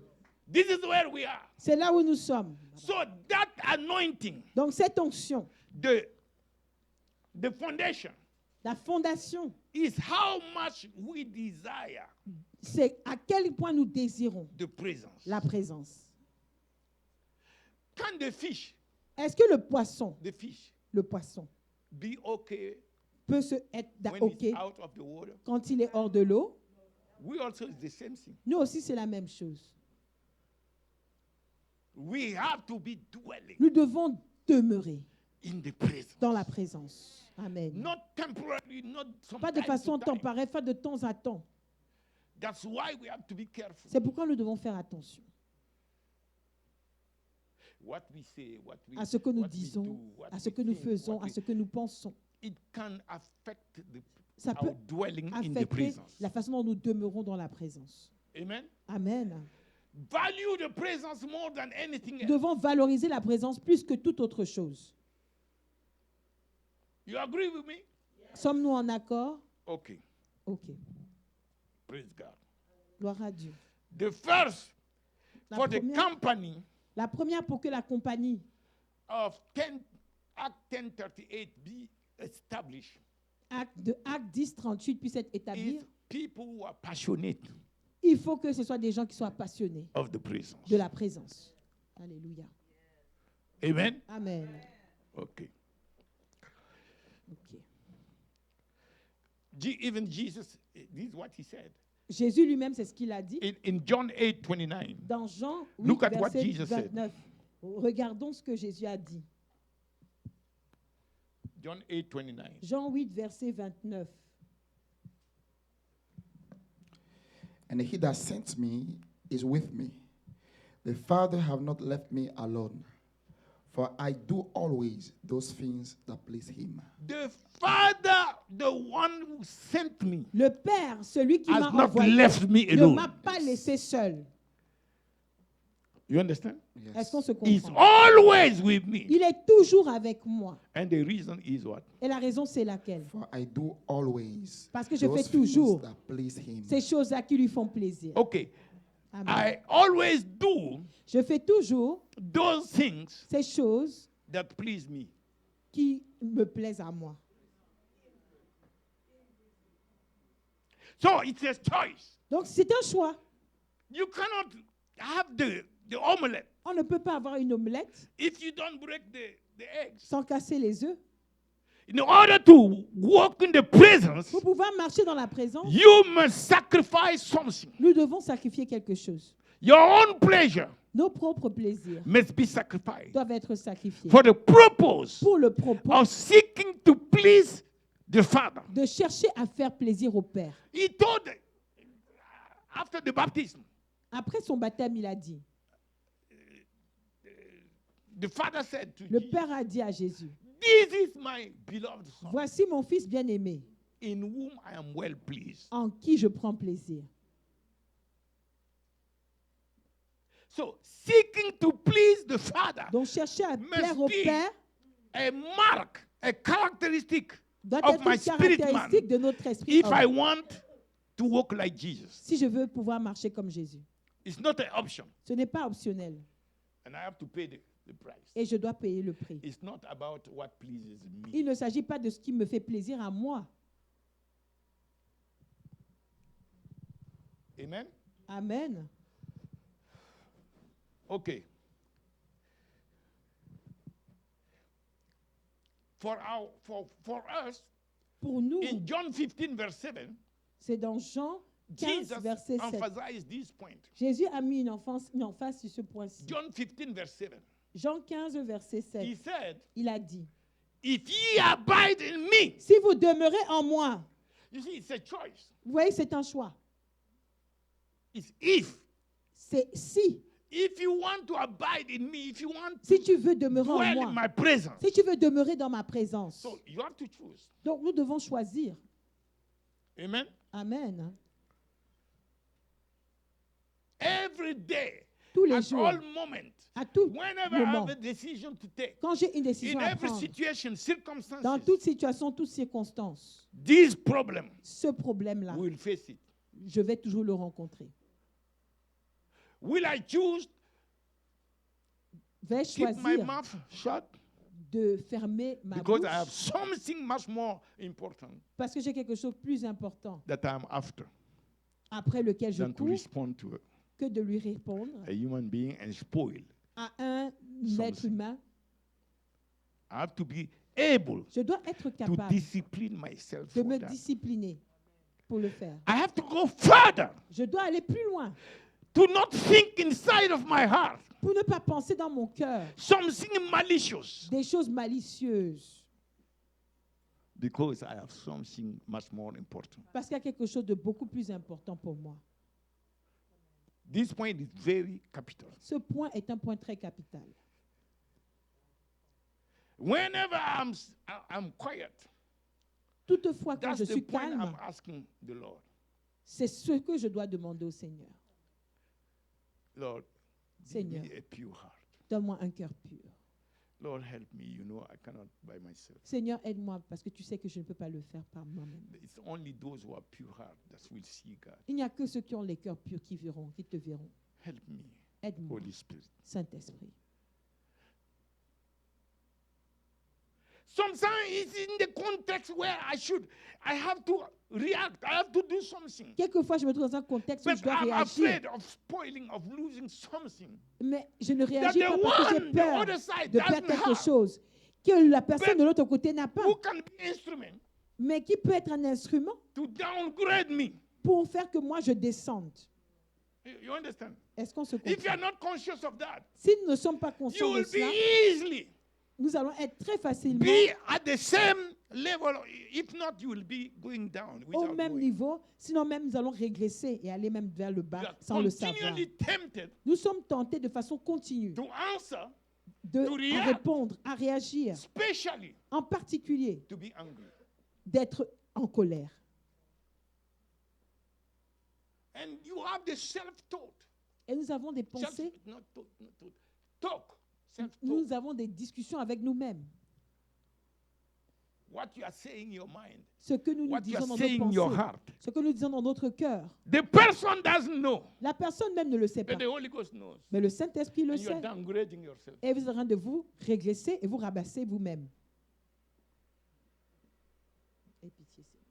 This is where we are. C'est là où nous sommes. So that anointing, Donc cette onction, the foundation, la fondation, is how much we desire c'est à quel point nous désirons the presence. la présence. Can the fish, Est-ce que the fish, le poisson be okay peut se être when OK it's out of the water? quand il est hors de l'eau? We also is the same thing. Nous aussi, c'est la même chose. We have to be dwelling Nous devons demeurer in the presence. dans la présence. Amen. Not temporarily, not some Pas de time façon to time. temporaire, pas de temps à temps. That's why we have to be careful. C'est pourquoi nous devons faire attention What we say, what we, à ce que nous what we disons, do, what à ce we que nous think, faisons, what à we- ce que nous pensons. It can affect Ça peut our dwelling in the affecter presence. la façon dont nous demeurons dans la présence. Amen. Amen. Value the presence more than anything Nous else. devons valoriser la présence plus que toute autre chose. You agree with me? Sommes-nous en accord? Okay. OK. Praise God. Gloire à Dieu. The first La for the première, company la première pour que la compagnie of Act 1038 be established Acte 10-38 puisse être établie, is people who are passionate il faut que ce soit des gens qui soient passionnés of the presence. de la présence. Alléluia. Amen. Amen. Okay. OK. Even Jesus, this is what he said. Jésus lui-même, c'est ce qu'il a dit. In John 8:29. Dans Jean 8, Look at what verset Jesus said. 29. Regardons ce que Jésus a dit. John 8:29. Jean 8, verset 29. And he that sent me is with me. The Father have not left me alone, for I do always those things that please him. The Father, the one who sent me, Le Père, celui qui has m'a not envoyé, left me ne alone. m'a pas laissé seul. You understand? Est-ce qu'on se He's comprend? always with me. Il est toujours avec moi. And the reason is what? Et la raison, c'est laquelle? For I do always Parce que je those fais toujours things that please him. ces choses-là qui lui font plaisir. Okay. Amen. I always do Je fais toujours those things ces choses that please me. qui me plaisent à moi. So it's a choice. Donc, c'est un choix. You cannot have the omelette On ne peut pas avoir une omelette if you don't break the eggs. sans casser les œufs. In order to walk in the presence, Pour pouvoir marcher dans la présence, you must sacrifice something. nous devons sacrifier quelque chose. Your own pleasure Nos propres plaisirs must be sacrificed doivent être sacrifiés for the purpose pour le propos of seeking to please the Father. de chercher à faire plaisir au Père. He told after the baptism, Après son baptême, il a dit, the Father said to le Jesus, Père a dit à Jésus, "This is my beloved Son, voici mon fils bien-aimé, in whom I am well pleased." en qui je prends plaisir. So, seeking to please the Father Donc chercher à must plaire au be Père a mark, a characteristic doit of être my une spirit man caractéristique de notre esprit. if I homme. want to walk like Jesus. Si je veux pouvoir marcher comme Jésus. It's not an option, Ce n'est pas optionnel. and I have to pay the price. Et je dois payer le prix. It's not about what pleases me. Il ne s'agit pas de ce qui me fait plaisir à moi. Amen? Amen. Okay. For us, Pour nous, in John 15, verse 7, c'est dans Jean 15, Jesus verset 7. emphasized this point. Jésus a mis une emphase sur ce point-ci. John 15, verse 7. Jean 15, verset 7. He said, Il a dit, "If ye abide in me," si vous demeurez en moi, you see, it's a choice. vous voyez, c'est un choix. It's if. C'est si. If you want to abide in me, if you want Si to tu veux demeurer en dwell in moi, my presence, si tu veux demeurer dans ma présence. so you have to choose. Donc nous devons choisir. Amen. Amen. Every day, Tous les at jours, all moments, à tout whenever I moment, have a decision to take, quand j'ai une décision in à every prendre, situation, circumstances, dans toute situation, toute circonstance, this problem, ce problème-là, we will face it. je vais toujours le rencontrer. Will I choose Vais-je keep my choisir mouth shut de fermer ma because bouche I have something much more important parce que j'ai quelque chose de plus important that I'm after après lequel je than to cours respond to que de lui répondre a human being and spoil? à un être humain? I have to be able Je dois être to capable discipline myself de for me that. discipliner pour le faire. I have to go further Je dois aller plus loin to not think inside of my heart pour ne pas penser dans mon cœur something malicious des choses malicieuses because I have something much more important. parce qu'il y a quelque chose de beaucoup plus important pour moi. This point is very capital. Ce point est un point très capital. Whenever I'm quiet, Toutefois, quand that's je the suis point calme, I'm asking the Lord. c'est ce que je dois demander au Seigneur. Lord, give Seigneur, me a pure heart. donne-moi un cœur pur. Lord, help me. You know I cannot by myself. Seigneur, aide-moi parce que tu sais que je ne peux pas le faire par moi-même. It's only those who are pure heart that will see God. Il n'y a que ceux qui ont les cœurs purs qui verront, qui te verront. Help me, Aide-moi, Holy Spirit. Saint-Esprit. Sometimes it's in the context where I have to react. I have to do something. Quelquefois, je me trouve dans un contexte où But je dois I'm réagir. afraid of spoiling, of losing something. Mais je ne That réagis the pas parce que j'ai one, the peur other side de perdre doesn't quelque have. chose que la personne But de l'autre côté n'a pas. Who can be instrument mais qui peut être un instrument to downgrade me. pour faire que moi je descende. You understand? Est-ce qu'on se If you comprend? are not conscious of that, Si nous ne sommes pas you conscients de will cela, be easily nous allons être très facilement be at the same level. If not, you will be going down au without même knowing. niveau, sinon même nous allons régresser et aller même vers le You bas are sans le savoir. continually tempted Nous sommes tentés de façon continue to answer, de to à react. répondre, à réagir, especially en particulier to be angry. d'être en colère. And you have the self-thought. Et nous avons des pensées, Not thought, not thought. Talk. Self-talk. nous avons des discussions avec nous-mêmes. What you are saying in your mind. Ce que nous nous What you disons are dans saying nos in your pensées, heart. ce que nous disons dans notre cœur. The person doesn't know. La personne même ne le sait pas, But the Holy Ghost knows. mais le Saint-Esprit le And you are sait. downgrading yourself. Et vous êtes en train de vous régresser et vous rabaisser vous-même. Aie pitié, Seigneur.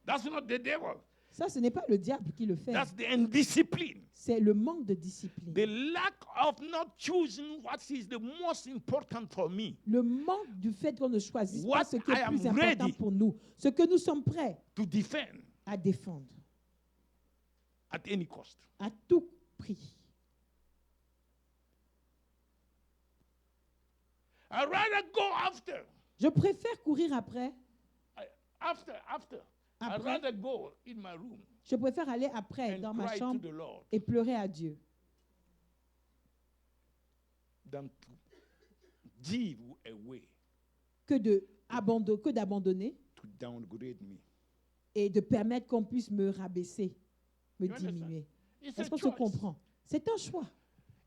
That's not the devil. Ça, ce n'est pas le diable qui le fait. That's the indiscipline. C'est le manque de discipline. The lack of not choosing what is the most important for me Le manque du fait qu'on ne choisisse What pas ce qui I est am plus important ready pour nous. Ce que nous sommes prêts to defend à défendre at any cost. à tout prix. I'd rather go after. Je préfère courir après. After. I'd Après. rather go in my room Je préfère aller après and dans ma cry to chambre the Lord et pleurer à Dieu than to give away que d'abandonner to downgrade me. et de permettre qu'on puisse me rabaisser, me You understand? diminuer. It's Est-ce a qu'on se choice. comprend? C'est un choix.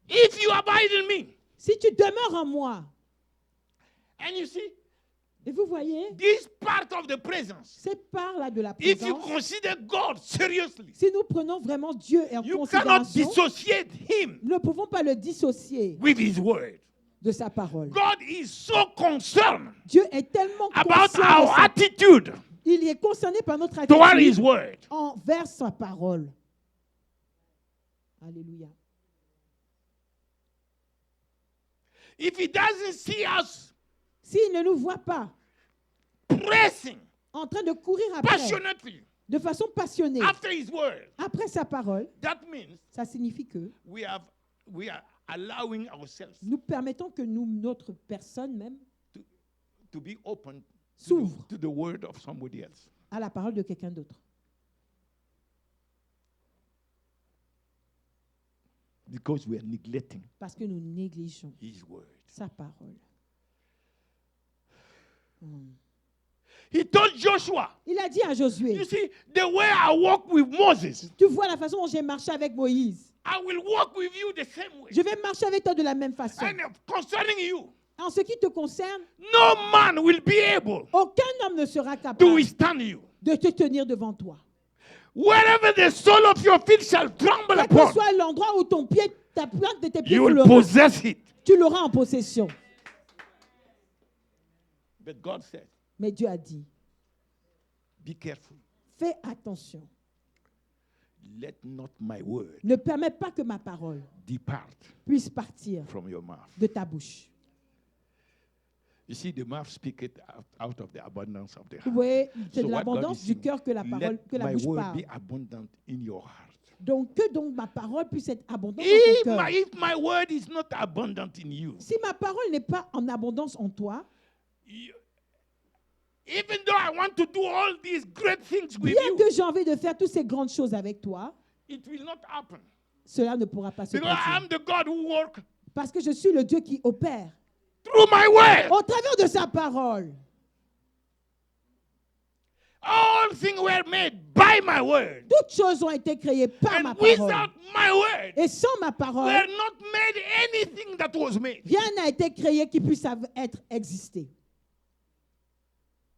If you abide in me, Si tu demeures en moi, and you see, et vous voyez, this part of the presence, cette part-là de la if you présence, consider God seriously, si nous prenons vraiment Dieu en you cannot considération, dissociate Him nous ne pouvons pas le dissocier with His word. de sa parole. God is so concerned Dieu est tellement about conscient de our sa- attitude il est concerné par notre toward His attitude word. envers sa parole. Alléluia. If He doesn't see us S'il ne nous voit pas pressing en train de courir après, passionately de façon passionnée, after His word, après sa parole, that means ça signifie que we are allowing ourselves nous permettons que nous, notre personne même, to be open s'ouvre to the word of somebody else. à la parole de quelqu'un d'autre. Because we are neglecting Parce que nous négligeons His word. sa parole. He told Joshua, Il a dit à Josué, you see, the way I walk with Moses, tu vois la façon dont j'ai marché avec Moïse. I will walk with you the same way. Je vais marcher avec toi de la même façon. And concerning you, En ce qui te concerne, no man will be able aucun homme ne sera to capable withstand you. de te tenir devant toi. Wherever the sole of your feet shall tremble Quel que upon, soit l'endroit où ton pied, ta plante de tes pieds you will foulera, possess it. tu l'auras en possession. But God said, Mais Dieu a dit, be careful. fais attention. Let not my word Ne permets pas que ma parole depart puisse partir from your mouth. de ta bouche. You see, the mouth speaketh out of the abundance of the Vous heart. voyez, c'est So de what God l'abondance is du saying, cœur que la parole, let que la my bouche word parle. be abundant in your heart. Donc, que donc ma parole puisse être abondante dans ton cœur. If my word is not abundant in you, Si ma parole n'est pas en abondance en toi, even though I want to do all these great things with bien you, que j'ai envie de faire toutes ces grandes choses avec toi, it will not happen. cela ne pourra pas se Because I produire. am the God who works Parce que je suis le Dieu qui opère through my word. au travers de sa parole. All things were made by my word. Toutes choses ont été créées par ma And parole. without my word, Et sans ma parole, were not made anything that was made. rien n'a été créé qui puisse être existé.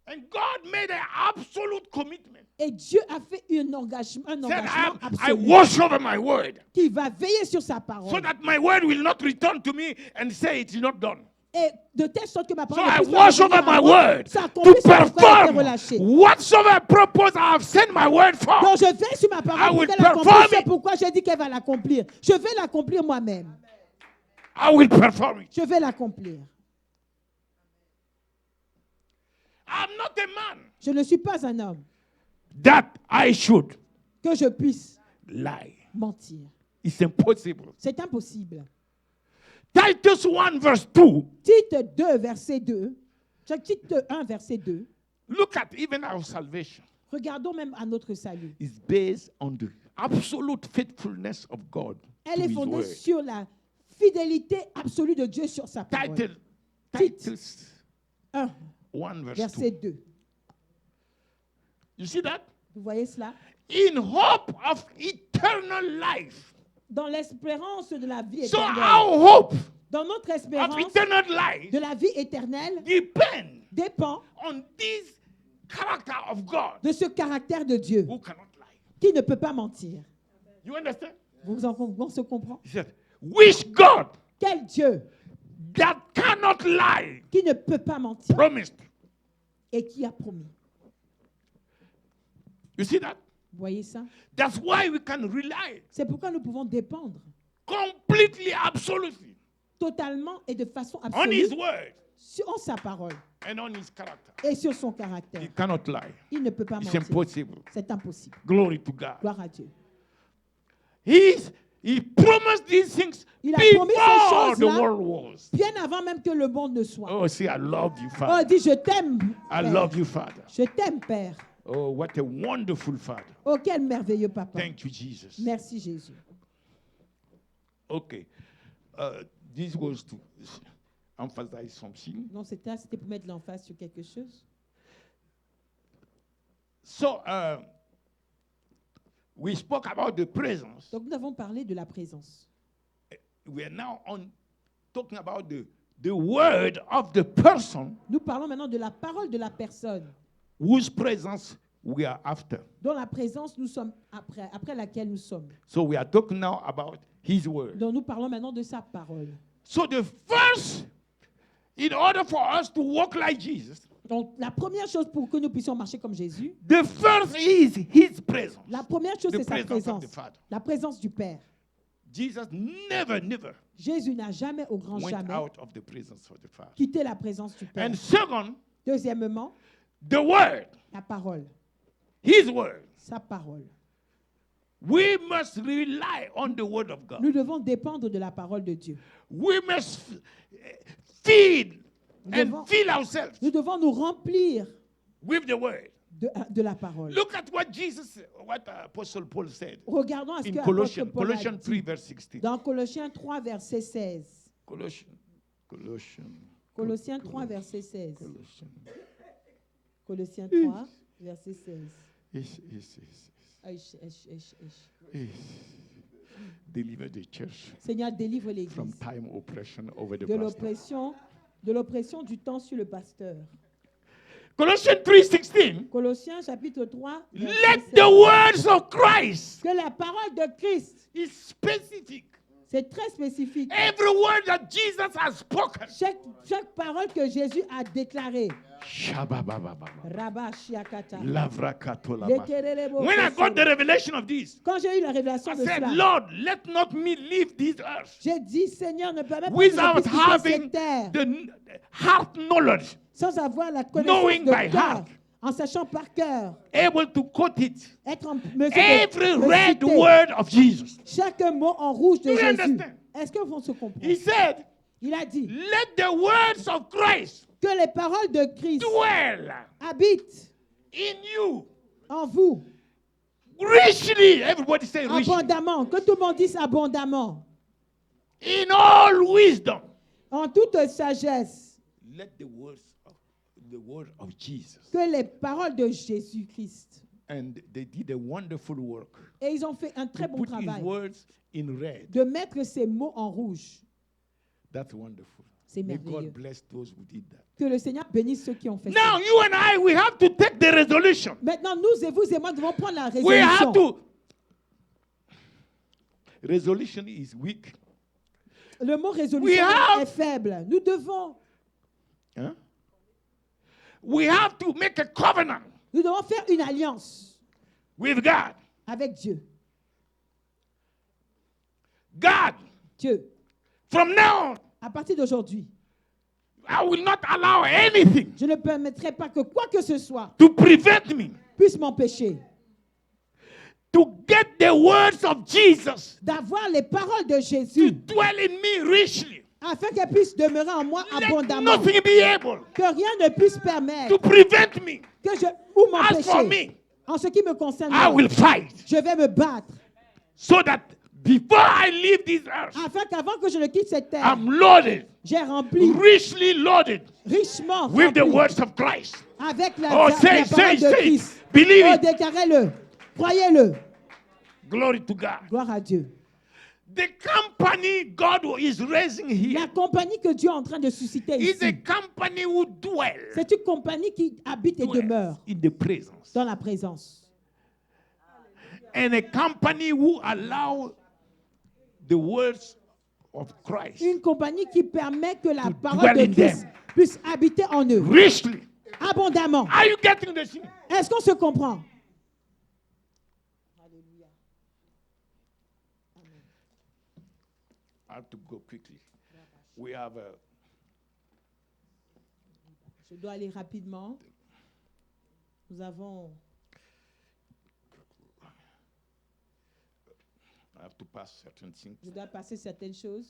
And God made an absolute commitment. Et Dieu a fait un engagement Said, I absolu watch over my word qui va veiller sur sa parole. so that my word will not return to me and say it's not done. Et de telle sorte que ma So parole I ne puisse watch pas over revenir my à moi, word ça to accomplisse ce pourquoi elle a été perform relâchée. whatsoever purpose I have sent my word for. Donc je veille sur ma I parole pour will qu'elle accomplisse perform ce it. pourquoi j'ai dit qu'elle va l'accomplir. Je vais l'accomplir moi-même. I will perform it. Je vais l'accomplir. I'm am not a man Je ne suis pas un homme that I should que je puisse lie. mentir. It's impossible. C'est impossible. Titus 1 verse 2. Tite 2, verset 2. Tite 1, verset 2. Look at even our salvation. Regardons même à notre salut. It's based on the absolute faithfulness of God. Elle to est his fondée word. sur la fidélité absolue de Dieu sur sa parole. Titus 1, 1 verse verset 2. 2. You see that? Vous voyez cela? In hope of eternal life. Dans l'espérance de la vie So éternelle. our hope Dans notre of espérance eternal life de la vie éternelle depends dépend on this character of God de ce caractère de Dieu who cannot lie. qui ne peut pas mentir. You understand? On se comprend? He said, which God Quel Dieu that cannot lie qui ne peut pas mentir promised. et qui a promis. You see that? Vous voyez ça? That's why we can rely C'est pourquoi nous pouvons dépendre completely, absolutely totalement et de façon on absolue His word sur sa parole and on His character. et sur son caractère. He cannot lie. Il ne peut pas It's mentir. impossible. C'est impossible. Glory to God. Gloire à Dieu. He promised these things Il a promis ces before the choses-là world was. bien avant même que le monde ne soit. Oh, see, I love you, Oh, Father. dis, je t'aime. I Père. love you, Father. Je t'aime, Père. Oh, what a wonderful Father. Oh, quel merveilleux papa. Thank you, Jesus. Merci, Jésus. Okay. This was to emphasize something. Non, c'était pour mettre l'emphase sur quelque chose. So, we spoke about the presence. Donc, nous avons parlé de la présence. We are now talking about the word of the person Nous parlons maintenant de la parole de la personne, whose presence we are after. dont la présence nous sommes après laquelle nous sommes. So we are talking now about his word. Donc, nous parlons maintenant de sa parole. So the first, in order for us to walk like Jesus, Donc, la première chose pour que nous puissions marcher comme Jésus, the first is his presence. la première chose, The c'est sa presence of présence. the Father. La présence du Père. Jesus never Jésus n'a jamais, au grand went jamais, out of the presence of the Father. quitté la présence du Père. And second, Deuxièmement, the word, la parole. his word. Sa parole. We must rely on the word of God. Nous devons dépendre de la parole de Dieu. We must feed Nous and devons, fill ourselves nous devons nous remplir with the word. de la parole. Look at what Apostle Paul said Regardons à ce in que Colossians, apôtre Paul a Colossians dit 3 verse 16. dans Colossiens 3, verset 16. Colossiens 3, verset 16. Colossiens 3, verset 16. Deliver the church Seigneur, délivre from l'Église time oppression over the de pastor. l'oppression du temps sur le pasteur. Colossians 3:16. Colossiens chapitre 3, verset Let 16. the words of Christ Que la parole de Christ, is specific. c'est très spécifique. Every word that Jesus has spoken. Chaque parole que Jésus a déclarée. Shababababa. Rabba Shiakata. Lavrakatolama. Lekerelebo When I got the Kosoro. revelation of this, Quand j'ai eu la révélation I de said, cela, Lord, let not me leave this earth j'ai dit, Seigneur, ne permets pas que without je puisse quitter having cette terre the heart knowledge, sans avoir la connaissance knowing de by cœur, heart, en sachant par cœur, able to quote it. être en mesure Every de red citer word of Jesus. chaque mot en rouge de Do you Jésus. understand? Est-ce que vous se comprendre? He said, Il a dit let the words of Christ que les paroles de Christ dwell habitent in you en vous richly. Everybody say richly. abondamment. Que tout le monde dise abondamment. In all wisdom. En toute sagesse. Let the word of Jesus. Que les paroles de Jésus-Christ. And they did a wonderful work. Et ils ont fait un très To bon put his travail words in red. de mettre ces mots en rouge. That's wonderful. C'est May merveilleux. God bless those who did that. Que le Seigneur bénisse ceux qui ont fait Now ça. you and I, we have to take the resolution. Maintenant, nous et vous et moi devons prendre la We have résolution. to. Resolution is weak. Le mot We résolution have- est faible. Nous devons, Huh? We have to make a covenant nous devons faire une alliance with God. avec Dieu. God, Dieu, from now on, à partir d'aujourd'hui, I will not allow anything Je ne permettrai pas que quoi que ce soit to prevent me puisse m'empêcher to get the words of Jesus d'avoir les paroles de to Jésus dwell in me richly. afin qu'elles puissent demeurer en moi Let abondamment. nothing be able Que rien ne puisse permettre to prevent me. que je ou As for m'empêcher. me, En ce qui me concerne, I will fight je vais me battre so that before I leave this earth, afin qu'avant que je ne quitte cette terre, I'm loaded, j'ai rempli richly loaded richement with the rempli words of Christ. avec la, Oh, la say, parole de say, Christ. believe Oh, it. déclarez-le, croyez-le. Glory to God. Gloire à Dieu. The company God is raising La here compagnie que Dieu est en train de susciter is a ici, company who dwells c'est une compagnie qui habite et demeure in the presence. dans la présence. And a company who allow the words of Christ Une compagnie qui permet que la To parole dwell de in Christ them. puisse habiter en eux richly. abondamment. Are you getting the thing? Est-ce qu'on se comprend? I have to go quickly. We have Je dois aller rapidement. Nous avons... I have to pass certain things. Je dois passer certaines choses.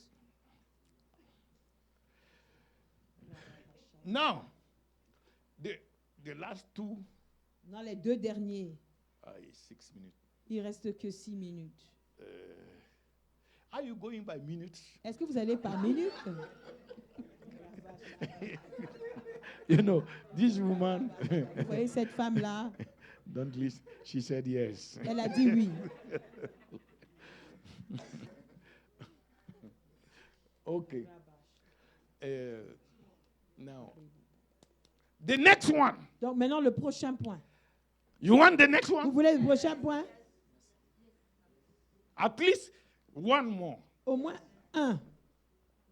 Now, the last two Dans les deux derniers, 6 minutes. il ne reste que 6 minutes. Are you going by minutes? Est-ce que vous allez par minute? You know, this woman, Vous voyez cette femme-là, don't listen. She said yes. elle a dit oui. Okay. Now, the next one. Donc maintenant, le prochain point. You want the next Vous one? voulez le prochain point? At least one more. Au moins un.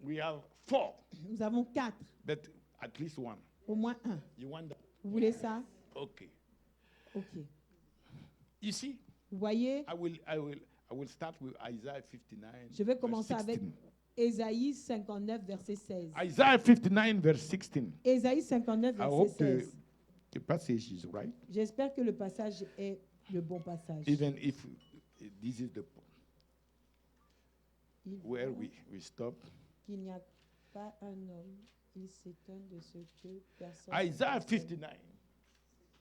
We have 4, Nous avons 4. but at least one. Au moins un. You want that? Vous voulez ça? Okay. OK. You see, Vous voyez, I will start with Isaiah 59. je vais verse commencer 16. avec Ésaïe 59, verset 16. Isaiah 59, verse 16. Ésaïe 59, I verset hope 16. the passage is right, J'espère que le passage est le bon passage. even if this is the Il where voit we stop. qu'il n'y a pas un homme, il s'étonne de ce que personne... Isaiah 59.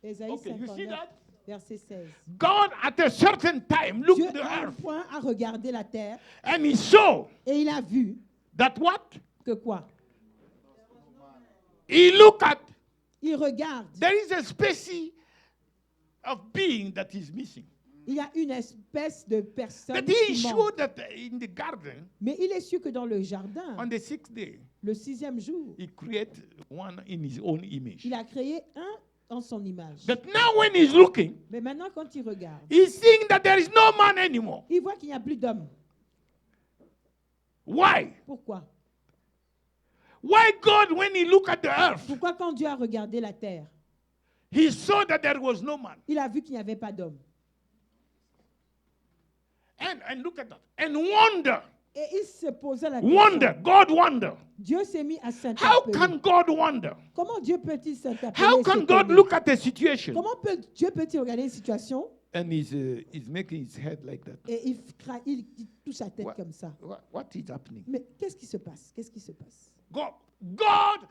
Ésaïe Okay, you see 59, that? verset 16. God at a certain time looked Dieu, at the à un earth point, a regardé la terre and he saw et il a vu that what? que quoi? He looked at, Il regarde. there is a species of being that is missing. Il y a une espèce de personne But he qui manque. showed that in the garden, Mais il est sûr que dans le jardin, on the 6th day, le 6e jour, he created one in his own image. il a créé un en son image. But now when he's looking, Mais maintenant, quand il regarde, he's seeing that there is no man anymore. il voit qu'il n'y a plus d'homme. Why? Pourquoi? Why God, when he looked at the earth, Pourquoi quand Dieu a regardé la terre, he saw that there was no man. il a vu qu'il n'y avait pas d'homme. And look at that. And wonder. Et il se posait la question. Wonder. God wonder. Dieu s'est mis à How s'interpeller. can God wonder? Comment Dieu peut-il s'interpeller? How et can God s'étonner? look at a situation Dieu peut-il regarder une situation and he's making his head like that? et il touche sa tête What? comme ça? What is happening? Mais qu'est-ce qui se passe? Qu'est-ce qui se passe? God,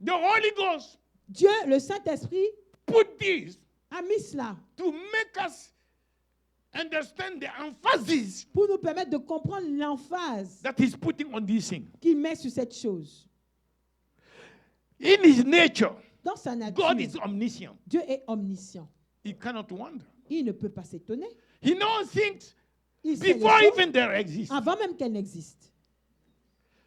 the Holy Ghost, Dieu, le Saint-Esprit, put this a mis cela to make us understand the emphasis pour nous permettre de comprendre l'emphase that he's putting on this thing. qu'il met sur cette chose. In his nature, Dans sa nature, God is omniscient. Dieu est omniscient. He cannot wonder. Il ne peut pas s'étonner. He knows things Il sait les before choses even there exist. avant même qu'elles n'existent.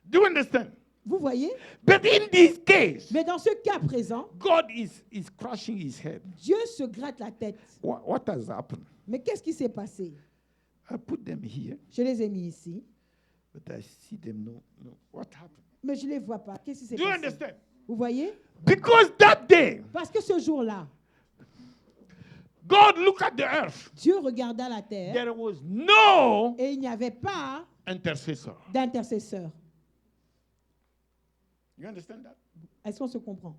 Do you understand? Vous voyez? But in this case, Mais dans ce cas présent, God is crushing his head. Dieu se gratte la tête. What has happened? Mais qu'est-ce qui s'est passé? I put them here, Je les ai mis ici, but I see them no. What happened? mais je ne les vois pas. Qu'est-ce qui s'est Do you passé? understand? Vous voyez? Because that day, Parce que ce jour-là, God looked at the earth. Dieu regarda la terre There was no et il n'y avait pas intercessor. d'intercesseur. You understand that? Est-ce qu'on se comprend?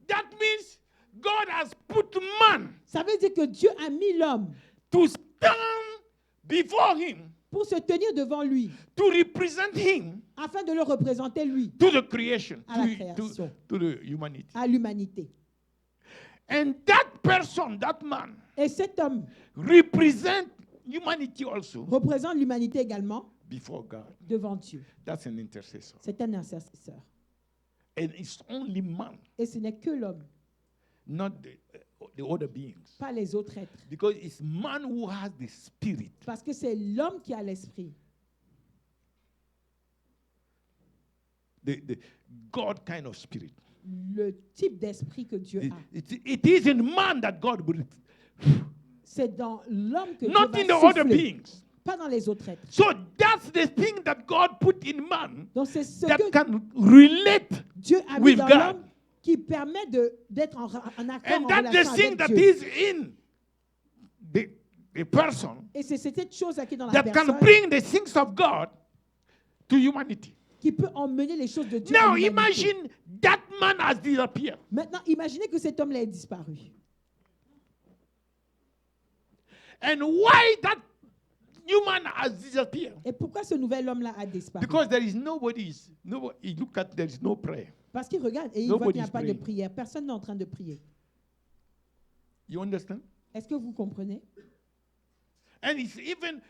That means God has put man Ça veut dire que Dieu a mis l'homme to stand before him, pour se tenir devant lui, to represent him afin de le représenter lui, to the creation, à la création, to the humanity. à l'humanité. And that person, that man, Et cet homme represent humanity also représente l'humanité également before God. devant Dieu. That's an intercessor. C'est un intercesseur. And it's only man, Et ce n'est que l'homme, not the other beings. pas les autres êtres. Because it's man who has the spirit. Parce que c'est l'homme qui a l'esprit. The God kind of spirit. Le type d'esprit que Dieu a. It is in man that God will, C'est dans l'homme que not Dieu in va the other souffler, beings. pas dans les autres êtres. So that's the thing that God put in man Donc c'est ce that que can relate. Dieu a mis with dans God. l'homme qui permet d'être en accord, And en that's the relation thing avec that Dieu. is in the person Et c'est cette chose qui est dans la that can personne bring the things of God to humanity. qui peut emmener les choses de Dieu Now à l'humanité. imagine that man has disappeared. Maintenant, imaginez que cet homme-là ait disparu. And why that human has disappeared? Et pourquoi ce nouvel homme-là a disparu? Because there is nobody. He look at, there is no prayer. Parce qu'il regarde et il voit qu'il n'y a Nobody's pas de praying. prière. Personne n'est en train de prier. You understand? Est-ce que vous comprenez? And it's even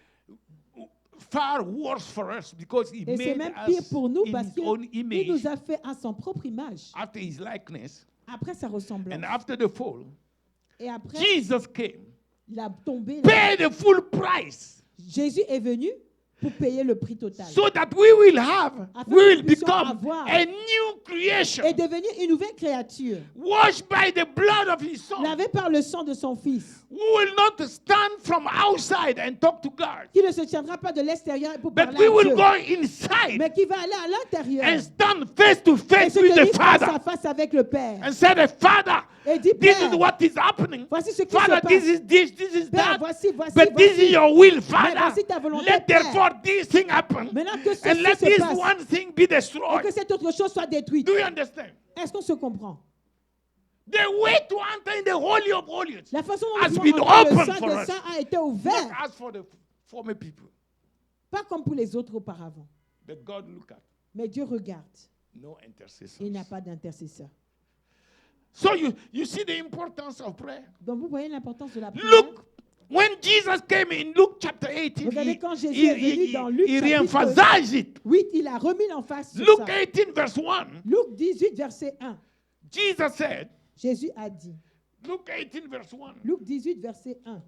far worse for us because he Et c'est made même pire us pour nous in parce his own qu'il image, nous a fait à son propre image, after his likeness, après sa ressemblance. and after the fall, Et après, Jesus came, il a tombé. paid the full price, Jésus est venu pour payer le prix total. so that we will have, Afin we que will nous puissions become avoir a new creation, Et devenir une nouvelle créature, washed by the blood of his Son, lavé par le sang de son Fils, who will not stand from outside and talk to God, qui ne se tiendra pas de l'extérieur pour but parler we à will Dieu, go inside mais qui va aller à l'intérieur and stand face to et face se with the tenir face à Father face avec le Père. and say, the Father, Et dit, this Père, is what is happening. voici ce qui Father, se passe. this is this, this is Père, that. voici, But this is your will, Father. voici ta volonté, Let Père. therefore this thing happen. Maintenant que And ceci let se this passe one thing be et destroyed. que cette autre chose soit détruite. Do you understand? Est-ce qu'on se comprend? The way to enter in the Holy of Holies La façon dont has nous been entrons open le for Saint us. des Saints a été Not ouvert, as for the former people. pas comme pour les autres auparavant. But God look at Mais Dieu regarde. no intercessor. Il n'y a pas d'intercesseur. So you see the importance of prayer. Donc vous voyez l'importance de la prière. Look, when Jesus came in Luke chapter 18, Regardez quand Jésus est venu dans Luc he chapitre re-emphasized it. 8, il a remis l'emphase sur Luke ça. 18 verse 1, Luc 18, verset 1. Jesus said, Jésus a dit. Luke 18 verse 1, Luc 18, verset 1.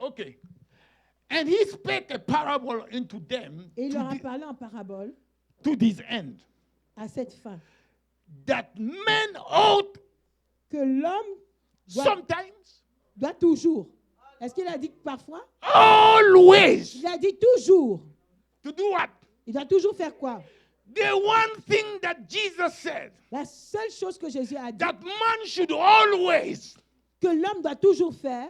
okay. And he spake a parable into them Et il leur a parlé en parabole to this end, à cette fin. that men ought Que l'homme sometimes, doit toujours. Est-ce qu'il a dit parfois? always, Il a dit toujours. to do what? Il doit toujours faire quoi? The one thing that Jesus said, La seule chose que Jésus a dit, that man should always, que l'homme doit toujours faire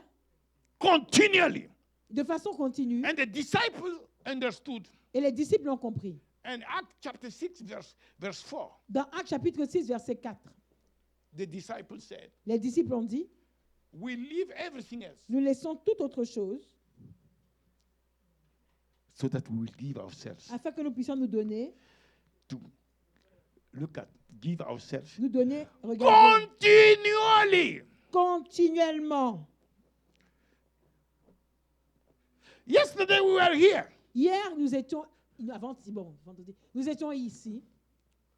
continually. de façon continue. And the disciples understood. Et les disciples l'ont compris. And Acts chapter 6, verse 4, Dans Actes chapitre 6, verset 4, the disciples said, les disciples ont dit, we leave everything else nous laissons toute autre chose so that we will give ourselves afin que nous puissions nous donner, give ourselves regardez, continually. continuellement. Yesterday we were here. Hier, nous étions, vendredi, nous étions ici.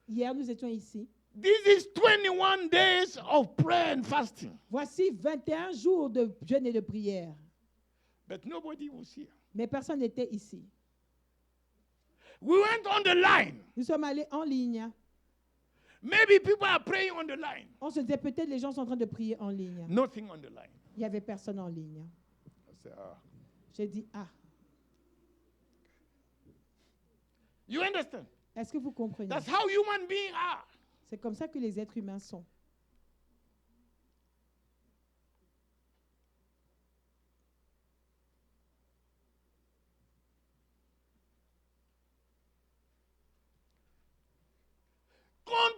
Hier, nous étions ici. This is 21 days of prayer and fasting. Voici 21 jours de jeûne et de prière. But nobody was here. Mais personne n'était ici. We went on the line. Nous sommes allés en ligne. Maybe people are praying on the line. On se disait peut-être les gens sont en train de prier en ligne. Nothing on the line. Il n'y avait personne en ligne. I said, J'ai dit, ah, You understand? est-ce que vous comprenez? That's how human beings are. C'est comme ça que les êtres humains sont.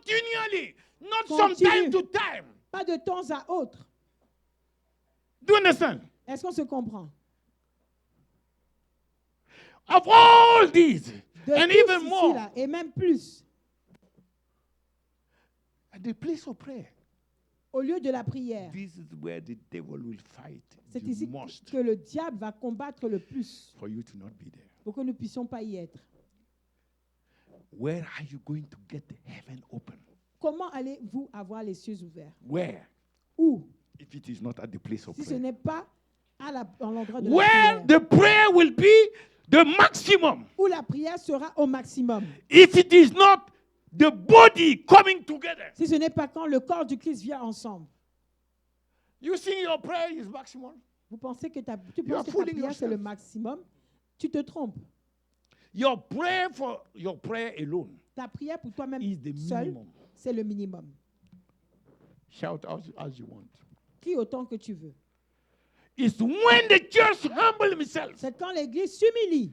Continually, not from time to time. Pas de temps à autre. Do you understand? Est-ce qu'on se comprend? Of all these, De and tout even ceci more, là, et même plus, at the place of prayer, au lieu de la prière, this is where the devil will fight c'est the ici most que le diable va combattre le plus for you to not be there. pour que nous ne puissions pas y être. Where are you going to get heaven open? Comment allez-vous avoir les cieux ouverts? Where? Où? If it is not at the place of Si ce prayer. n'est pas à l'endroit de la Where prière. the prayer will be the maximum. Où la prière sera au maximum. If it is not the body coming together. Si ce n'est pas quand le corps du Christ vient ensemble. You think your prayer is maximum? Vous pensez que ta are prière fooling c'est le yourself. maximum? Tu te trompes. Your prayer for your prayer alone Ta prière pour toi-même is the seul, minimum. c'est le minimum. Shout out as you want. Crie autant que tu veux. It's when the church humble himself, C'est quand l'Église s'humilie,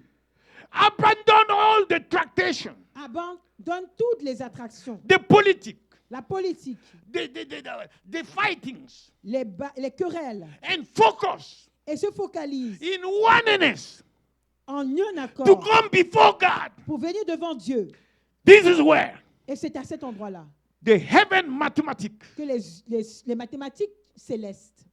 abandon all the tractation, abandonne toutes les attractions, the politic, la politique, the fightings, les querelles, and focus et se focalise in oneness en un to accord come before God. pour venir devant Dieu. This is where Et c'est à cet endroit-là the heaven mathematics, que les mathématiques célestes,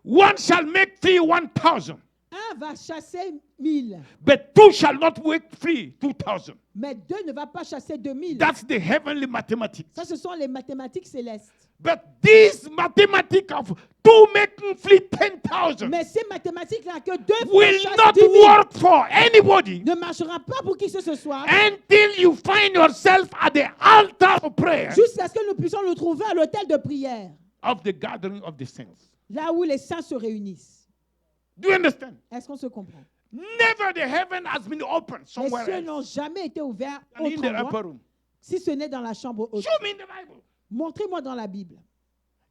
one shall make free 1,000, un va chasser 1000, but two shall not make free 2,000. mais deux ne va pas chasser 2000. That's the heavenly mathematics. Ça, ce sont les mathématiques célestes. But this mathematics of two making free 10,000 Mais ces mathématiques-là, que deux will chassent not 10 000, work for anybody ne marchera pas pour qui que ce soit, until you find yourself at the altar of prayer jusqu'à ce que nous puissions nous trouver à l'autel de prière, of the gathering of the saints. là où les saints se réunissent. Do you understand? Est-ce qu'on se comprend? Never the heaven has been opened Les somewhere cieux n'ont else jamais été ouverts than in autre the upper endroit, room. si ce n'est dans la chambre haute. Show me in the Bible. Montrez-moi dans la Bible.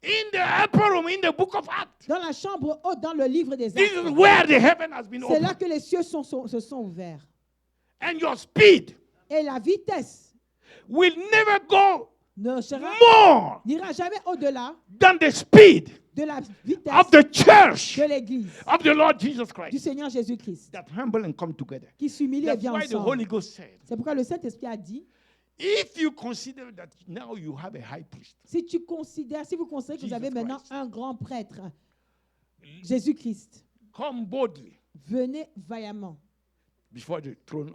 In the upper room, in the book of Acts. Dans la chambre haute, dans le livre des This is Actes. where the heaven has been C'est là opened. que les cieux se sont ouverts. And your speed Et la vitesse will never go n'ira more jamais au-delà than the speed de la vitesse of the church de l'Église of the Lord Jesus du Christ Seigneur Jésus-Christ, that humble and come together. qui s'humilie et That's vient why the Holy ensemble. Ghost said, C'est pourquoi le Saint-Esprit a dit, if you consider that now you have a high priest, si vous considérez que vous avez Jesus maintenant Christ. un grand prêtre, Jésus-Christ, come boldly venez vaillamment before the throne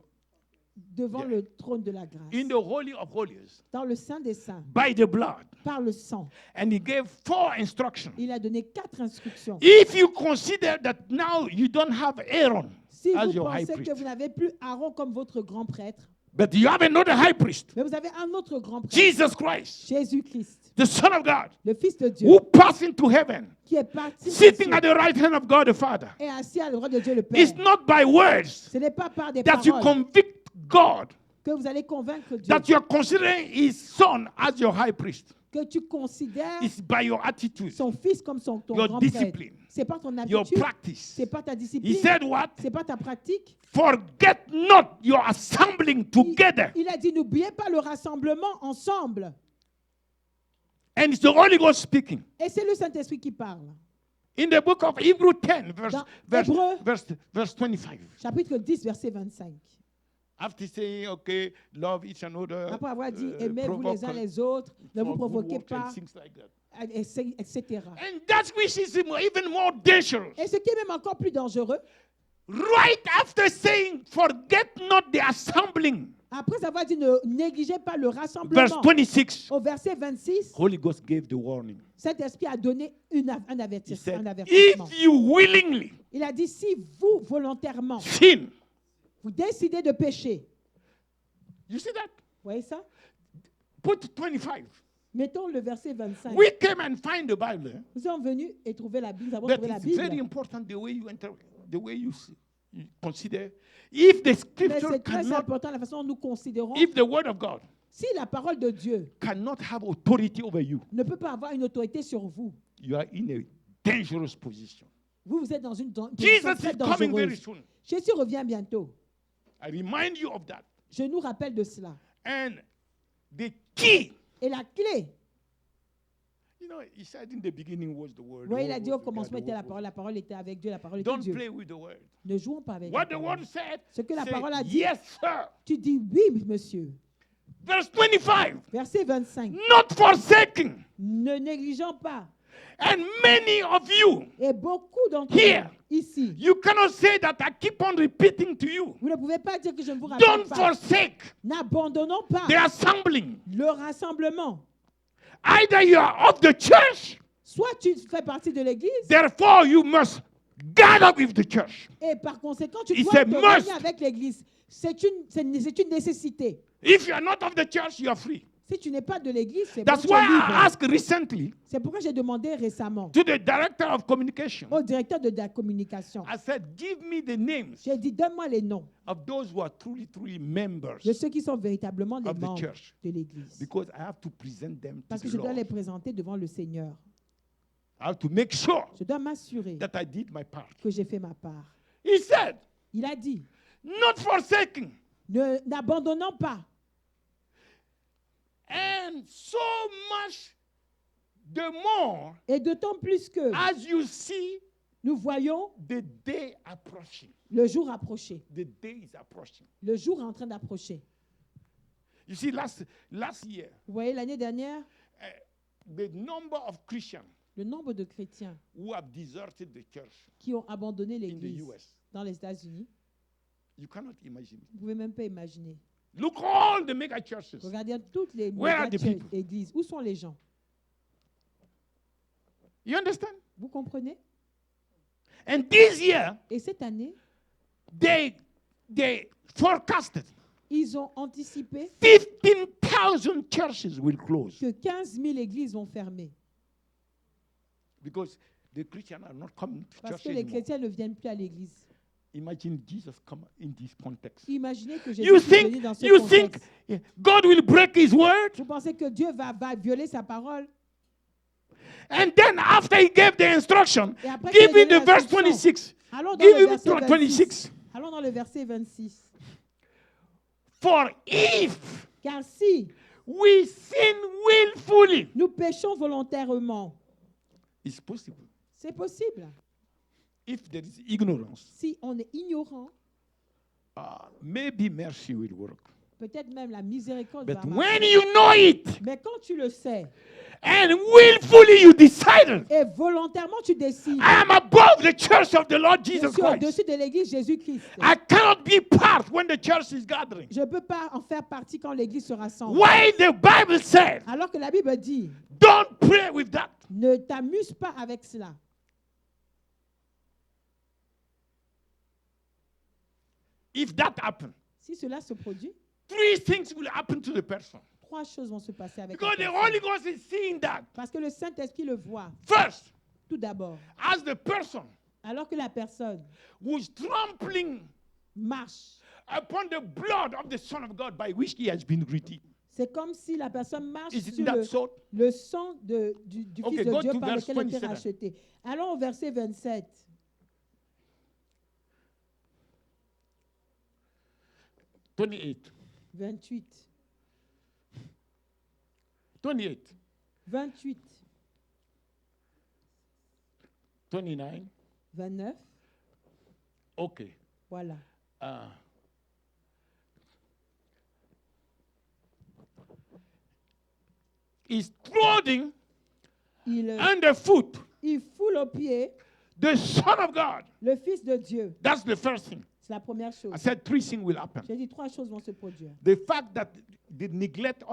devant Yeah. le trône de la grâce, in the Holy of Holies dans le Saint des Saints, by the blood. par le sang. And he gave 4 instructions. Il a donné 4 instructions. If you consider that now you don't have Aaron Si as vous your high pensez que priest, vous n'avez plus Aaron comme votre grand prêtre, but you have another high priest, mais vous avez un autre grand prêtre, Jesus Christ, Jésus-Christ, the Son of God, le Fils de Dieu, who passed into heaven, qui est parti sitting at the right hand of God the Father. et assis à la droite de Dieu le Père. It's not by words Ce n'est pas par des that you paroles convict God que vous allez convaincre Dieu, that you are considering his son as your high priest. que tu considères It's by your attitude, son fils comme ton your grand prêtre. discipline, C'est pas ton your habitude, practice. c'est pas ta He discipline, said what? c'est pas ta pratique. Forget not your assembling together. Il a dit, n'oubliez pas le rassemblement ensemble. And it's the Holy Ghost speaking. Et c'est le Saint-Esprit qui parle. In the book of Hebrews 10, Dans Hébreux, verse 25. chapitre 10, verset 25. After saying, okay, love each another, Après avoir dit, aimez-vous provoke les uns les autres, ne for vous good provoquez works and pas, things like that. etc. And that which is even more dangerous. Et ce qui est même encore plus dangereux, Right after saying, forget not the assembling, après avoir dit, ne négligez pas le verse rassemblement, 26, au verset 26, Holy Ghost gave the warning. Saint-Esprit a donné un He avertissement. said, if you willingly Il a dit, si vous, volontairement, sin, vous décidez de pécher, you see that? vous voyez ça? Put 25. Mettons le verset 25. We came and find the Bible. Nous sommes venus et trouver la Bible. Nous avons But trouvé la it's very Bible. important the way you enter, the way you consider. If the Mais scripture c'est très cannot, important la façon dont nous considérons. if the word of God Si la parole de Dieu cannot have authority over you, ne peut pas avoir une autorité sur vous, you are in a dangerous position. vous êtes dans une position Jesus très is coming very dangereuse. soon. Jésus revient bientôt. I remind you of that. Je nous rappelle de cela. And the key Et la clé, You know, he said in the beginning was the word. vous voyez, il the a word dit was au with God, commencement the était word la parole était avec Dieu, la parole was- était Don't Dieu. play with the word. Ne jouons pas avec What la the parole. word said, Ce que la say, parole a dit, yes, sir. tu dis oui, monsieur. Verse 25. Verset 25. Not forsaking. Ne négligeons pas. And many of you, Et beaucoup d'entre Here. nous, ici, you cannot say that I keep on repeating to you. vous ne pouvez pas dire que je ne vous rappelle Don't pas. forsake N'abandonnons pas the assembling. le rassemblement. Either you are of the church, Soit tu fais partie de l'église, therefore you must gather with the church. et par conséquent, tu It's dois a te must. réunir avec l'église. C'est une nécessité. If you are not of the church, you are free. Si tu n'es pas de l'église, c'est bon, That's tu es why I libre. asked recently C'est pourquoi j'ai demandé récemment to the director of communication. au directeur de la communication. I said, give me the names J'ai dit, donne-moi les noms of those who are truly members de ceux qui sont véritablement les of the membres church. de l'église. Because I have to present them to Parce que the je dois Lord. les présenter devant le Seigneur. I have to make sure Je dois m'assurer that I did my part. que j'ai fait ma part. He said, Il a dit, not forsaking. n'abandonnons pas. And so much the more Et d'autant plus que as you see nous voyons the day approaching. le jour approcher. The day is approaching. Le jour est en train d'approcher. You see, last year, Vous voyez, l'année dernière, the number of Christians le nombre de chrétiens who have deserted the church qui ont abandonné in the l'église US, dans les États-Unis, you cannot imagine. vous ne pouvez même pas imaginer. Look all the mega churches. Regardez toutes les Where are the méga-church people? églises. Où sont les gens? You understand? Vous comprenez? And this year, Et cette année, they forecasted ils ont anticipé 15,000 churches will close que 15 000 églises vont fermer. because the Christians are not coming to Parce church que les anymore. chrétiens ne viennent plus à l'église. Imagine Jesus come in this context. Imaginez que You Jésus est venu think dans ce you contexte. think God will break His word, Vous pensez que Dieu va violer sa parole? and then after He gave the instruction, Et après give qu'il ait me donné the verse l'instruction, 26. Allons dans Give le him verset 26. 26. Allons dans le verset 26. For if Car si we sin willfully, nous péchons volontairement, it's possible. c'est possible. If there is ignorance, Si on est ignorant, maybe mercy will work. peut-être même la miséricorde But va marcher. when you know it Mais quand tu le sais and willfully you decided, et volontairement tu décides, I am above the church of the Lord je Jesus suis Christ. au-dessus de l'église Jésus-Christ. I cannot be part when the church is gathering. Je ne peux pas en faire partie quand l'église se rassemble. Why the Bible said, Alors que la Bible dit, don't play with that. ne t'amuse pas avec cela. If that happens, Si cela se produit, 3 things will happen to the person. 3 choses vont se passer avec la Because the personne. Holy Ghost is seeing that. Parce que le Saint-Esprit le voit. First, Tout d'abord, as the person alors que la personne who's trampling marche, upon the blood of the Son of God by which he has been redeemed. c'est comme si la personne marche Isn't sur that so? le sang du Okay, Fils de go Dieu to par verse lequel il était 27. racheté. Allons au verset 27. 28. 28. 28. 28. 29. 29. Okay. Voilà. Is trotting Il underfoot foule aux pieds the Son of God. le Fils de Dieu. That's the first thing. C'est la première chose. I said 3 things will happen. J'ai dit 3 choses vont se produire. The fact that the neglect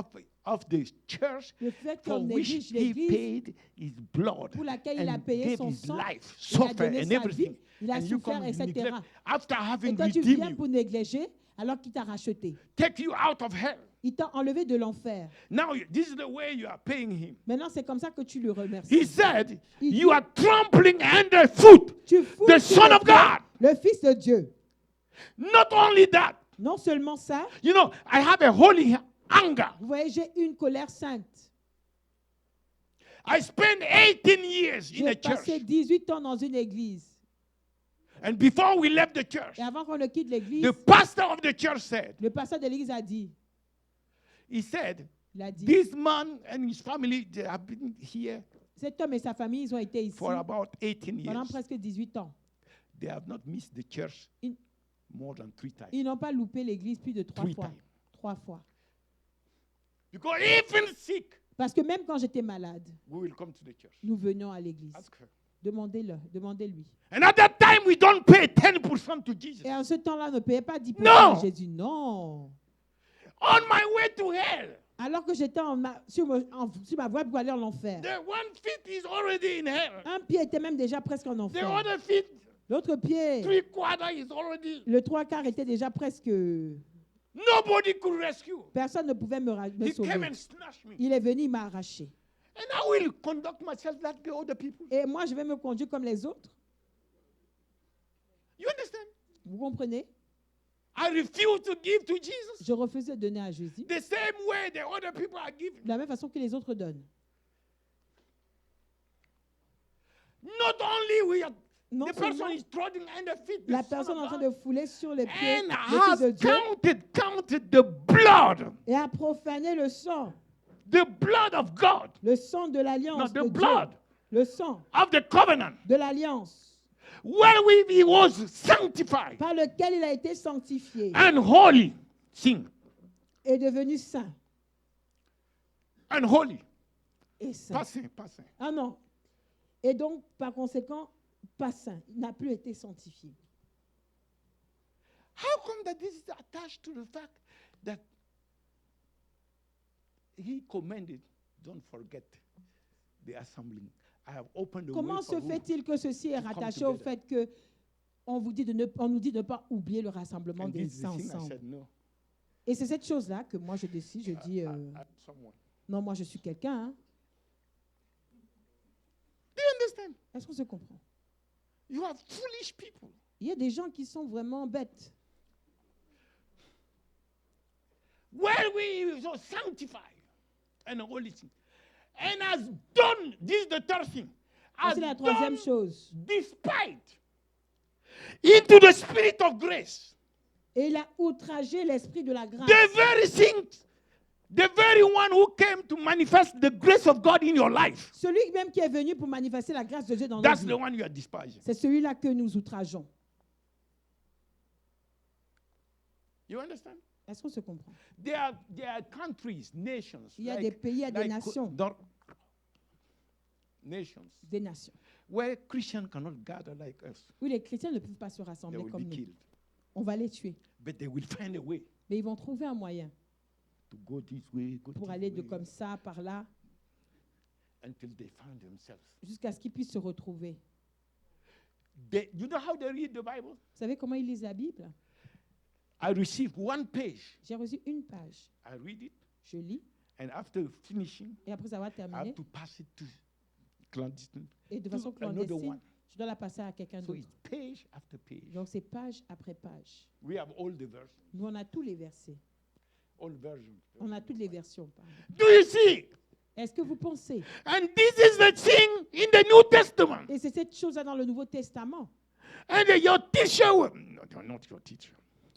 of the church Le fait for qu'on which néglige he l'église paid his blood pour laquelle il a and payé gave son his sang, life, il a suffer donné and sa vie, everything. il a And you souffert, come etc. neglect after Et having toi, tu redeemed viens you, pour négliger alors qu'il t'a racheté. take you out of hell. Il t'a enlevé de l'enfer. Now, this is the way you are paying him. Maintenant, c'est comme ça que tu le remercies. He said, Il you dit, are trampling underfoot Tu fous the sous Son les of pieds God. le Fils de Dieu. Not only that, Non seulement ça, you know, I have a holy anger. vous voyez, j'ai une colère sainte. I spent 18 years in J'ai a passé church. 18 ans dans une église. And before we left the church, Et avant qu'on ne quitte l'église, the pastor of the church said, le pasteur de l'église a dit, he said, Il a dit, This man and his family, they have been here cet homme et sa famille, ils ont été ici for about 18 pendant years. presque 18 ans. They have not missed the church Ils, more than 3 times. ils n'ont pas loupé l'église plus de 3 Three fois. times. 3 fois. Because even sick, Parce que même quand j'étais malade, we will come to the church. nous venions à l'église. Ask her. Demandez-lui. And at that time, we don't pay 10% to Jesus. Et en ce temps-là, ne payez pas 10% Non. à Jésus. Non. On my way to hell, Alors que j'étais sur ma voie pour aller en enfer. the one feet is already in hell. Un pied était même déjà presque en The enfer. other feet, L'autre pied, 3/4 is already. le 3/4 était déjà presque... Nobody could rescue. Personne ne pouvait me He came sauver. and snatched me. Il est venu, il m'a arraché. And I will conduct myself like the other people. Et moi, je vais me conduire comme les autres. You understand? Vous comprenez? I refuse to give to Jesus Je refusais de donner à Jésus the same way the other people are giving. de la même façon que les autres donnent. Not only we are, Non the person seulement is trotting under feet. the la Son personne of en train God, de fouler sur les pieds and le Fils de has Dieu counted the blood et a profané le sang of God, de not l'alliance the de Dieu, blood le sang of the covenant, de l'alliance wherewith he was sanctified par lequel il a été sanctifié and holy. Sing. est devenu saint And holy. et saint. Passing. Ah non. Et donc, par conséquent, pas saint. Il n'a plus été sanctifié. How come that this is attached to the fact that he commanded, don't forget the assembling. I have opened the Comment way se for you. fait-il que ceci est to come rattaché au together. fait que on nous dit de ne pas oublier le rassemblement And des this is the saints thing I ensemble? said no. Et c'est cette chose-là que moi je décide, je dis, At someone. non, moi je suis quelqu'un. Hein. Do you understand? Est-ce qu'on se comprend? You are foolish people. Il y a des gens qui sont vraiment bêtes. Where we so sanctified and holy thing. And has done this the third thing. Has C'est la troisième done chose. despite into the spirit of grace. Et il a outragé l'esprit de la grâce. The very thing, the very one who came to manifest the grace of God in your life. Celui même qui est venu pour manifester la grâce de Dieu dans nos That's the vies. one you are despising. C'est celui-là que nous outrageons. You understand? Est-ce qu'on se comprend? There are countries, nations. Il y a des pays, il y a des nations. Nations Des nations. where Christians cannot gather like us. Oui, les chrétiens ne peuvent pas se They rassembler will comme be nous. killed. On va les tuer. But they will find a way Mais ils vont trouver un moyen to go this way, go pour this aller de way, comme ça, par là, until they find themselves. jusqu'à ce qu'ils puissent se retrouver. You know how they read the Bible? Vous savez comment ils lisent la Bible? I received one page. J'ai reçu une page. I read it, Je lis, and after finishing, et après avoir I terminé, have to pass it to clandestine. et de to façon another clandestine, one. je dois la passer à quelqu'un So d'autre. it's page after page. Donc c'est page après page. We have all the versions, Nous, on a tous les versets. all versions. On a toutes les versions. Pardon. Do you see? Est-ce que vous pensez? And this is the thing in the New Testament. Et c'est cette chose-là dans le Nouveau Testament. And your teacher will, no, not your teacher.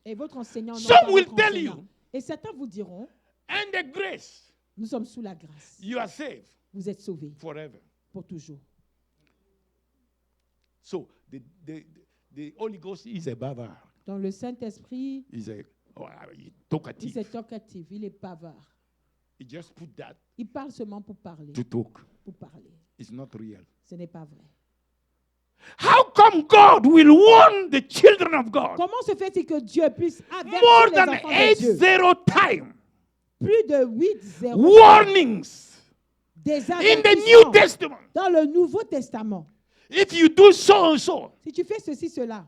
Et votre enseignant, non, Some pas will votre tell enseignant. you. Et certains vous diront, And the grace, nous sommes sous la grâce. you are saved Vous êtes sauvés forever. pour toujours. So the Holy Ghost is a bavard. Dans le Saint-Esprit, He's a il talkative. est talkatif, il est bavard. He just put that Il parle seulement pour parler. to talk. Pour parler. It's not real. Ce n'est pas vrai. How come God will warn the children of God Comment se fait-il que Dieu puisse avertir more les than enfants de Dieu 8-0 time plus de 8-0 warnings des in the New avertissements Testament? dans le Nouveau Testament? If you do so and so, Si tu fais ceci, cela,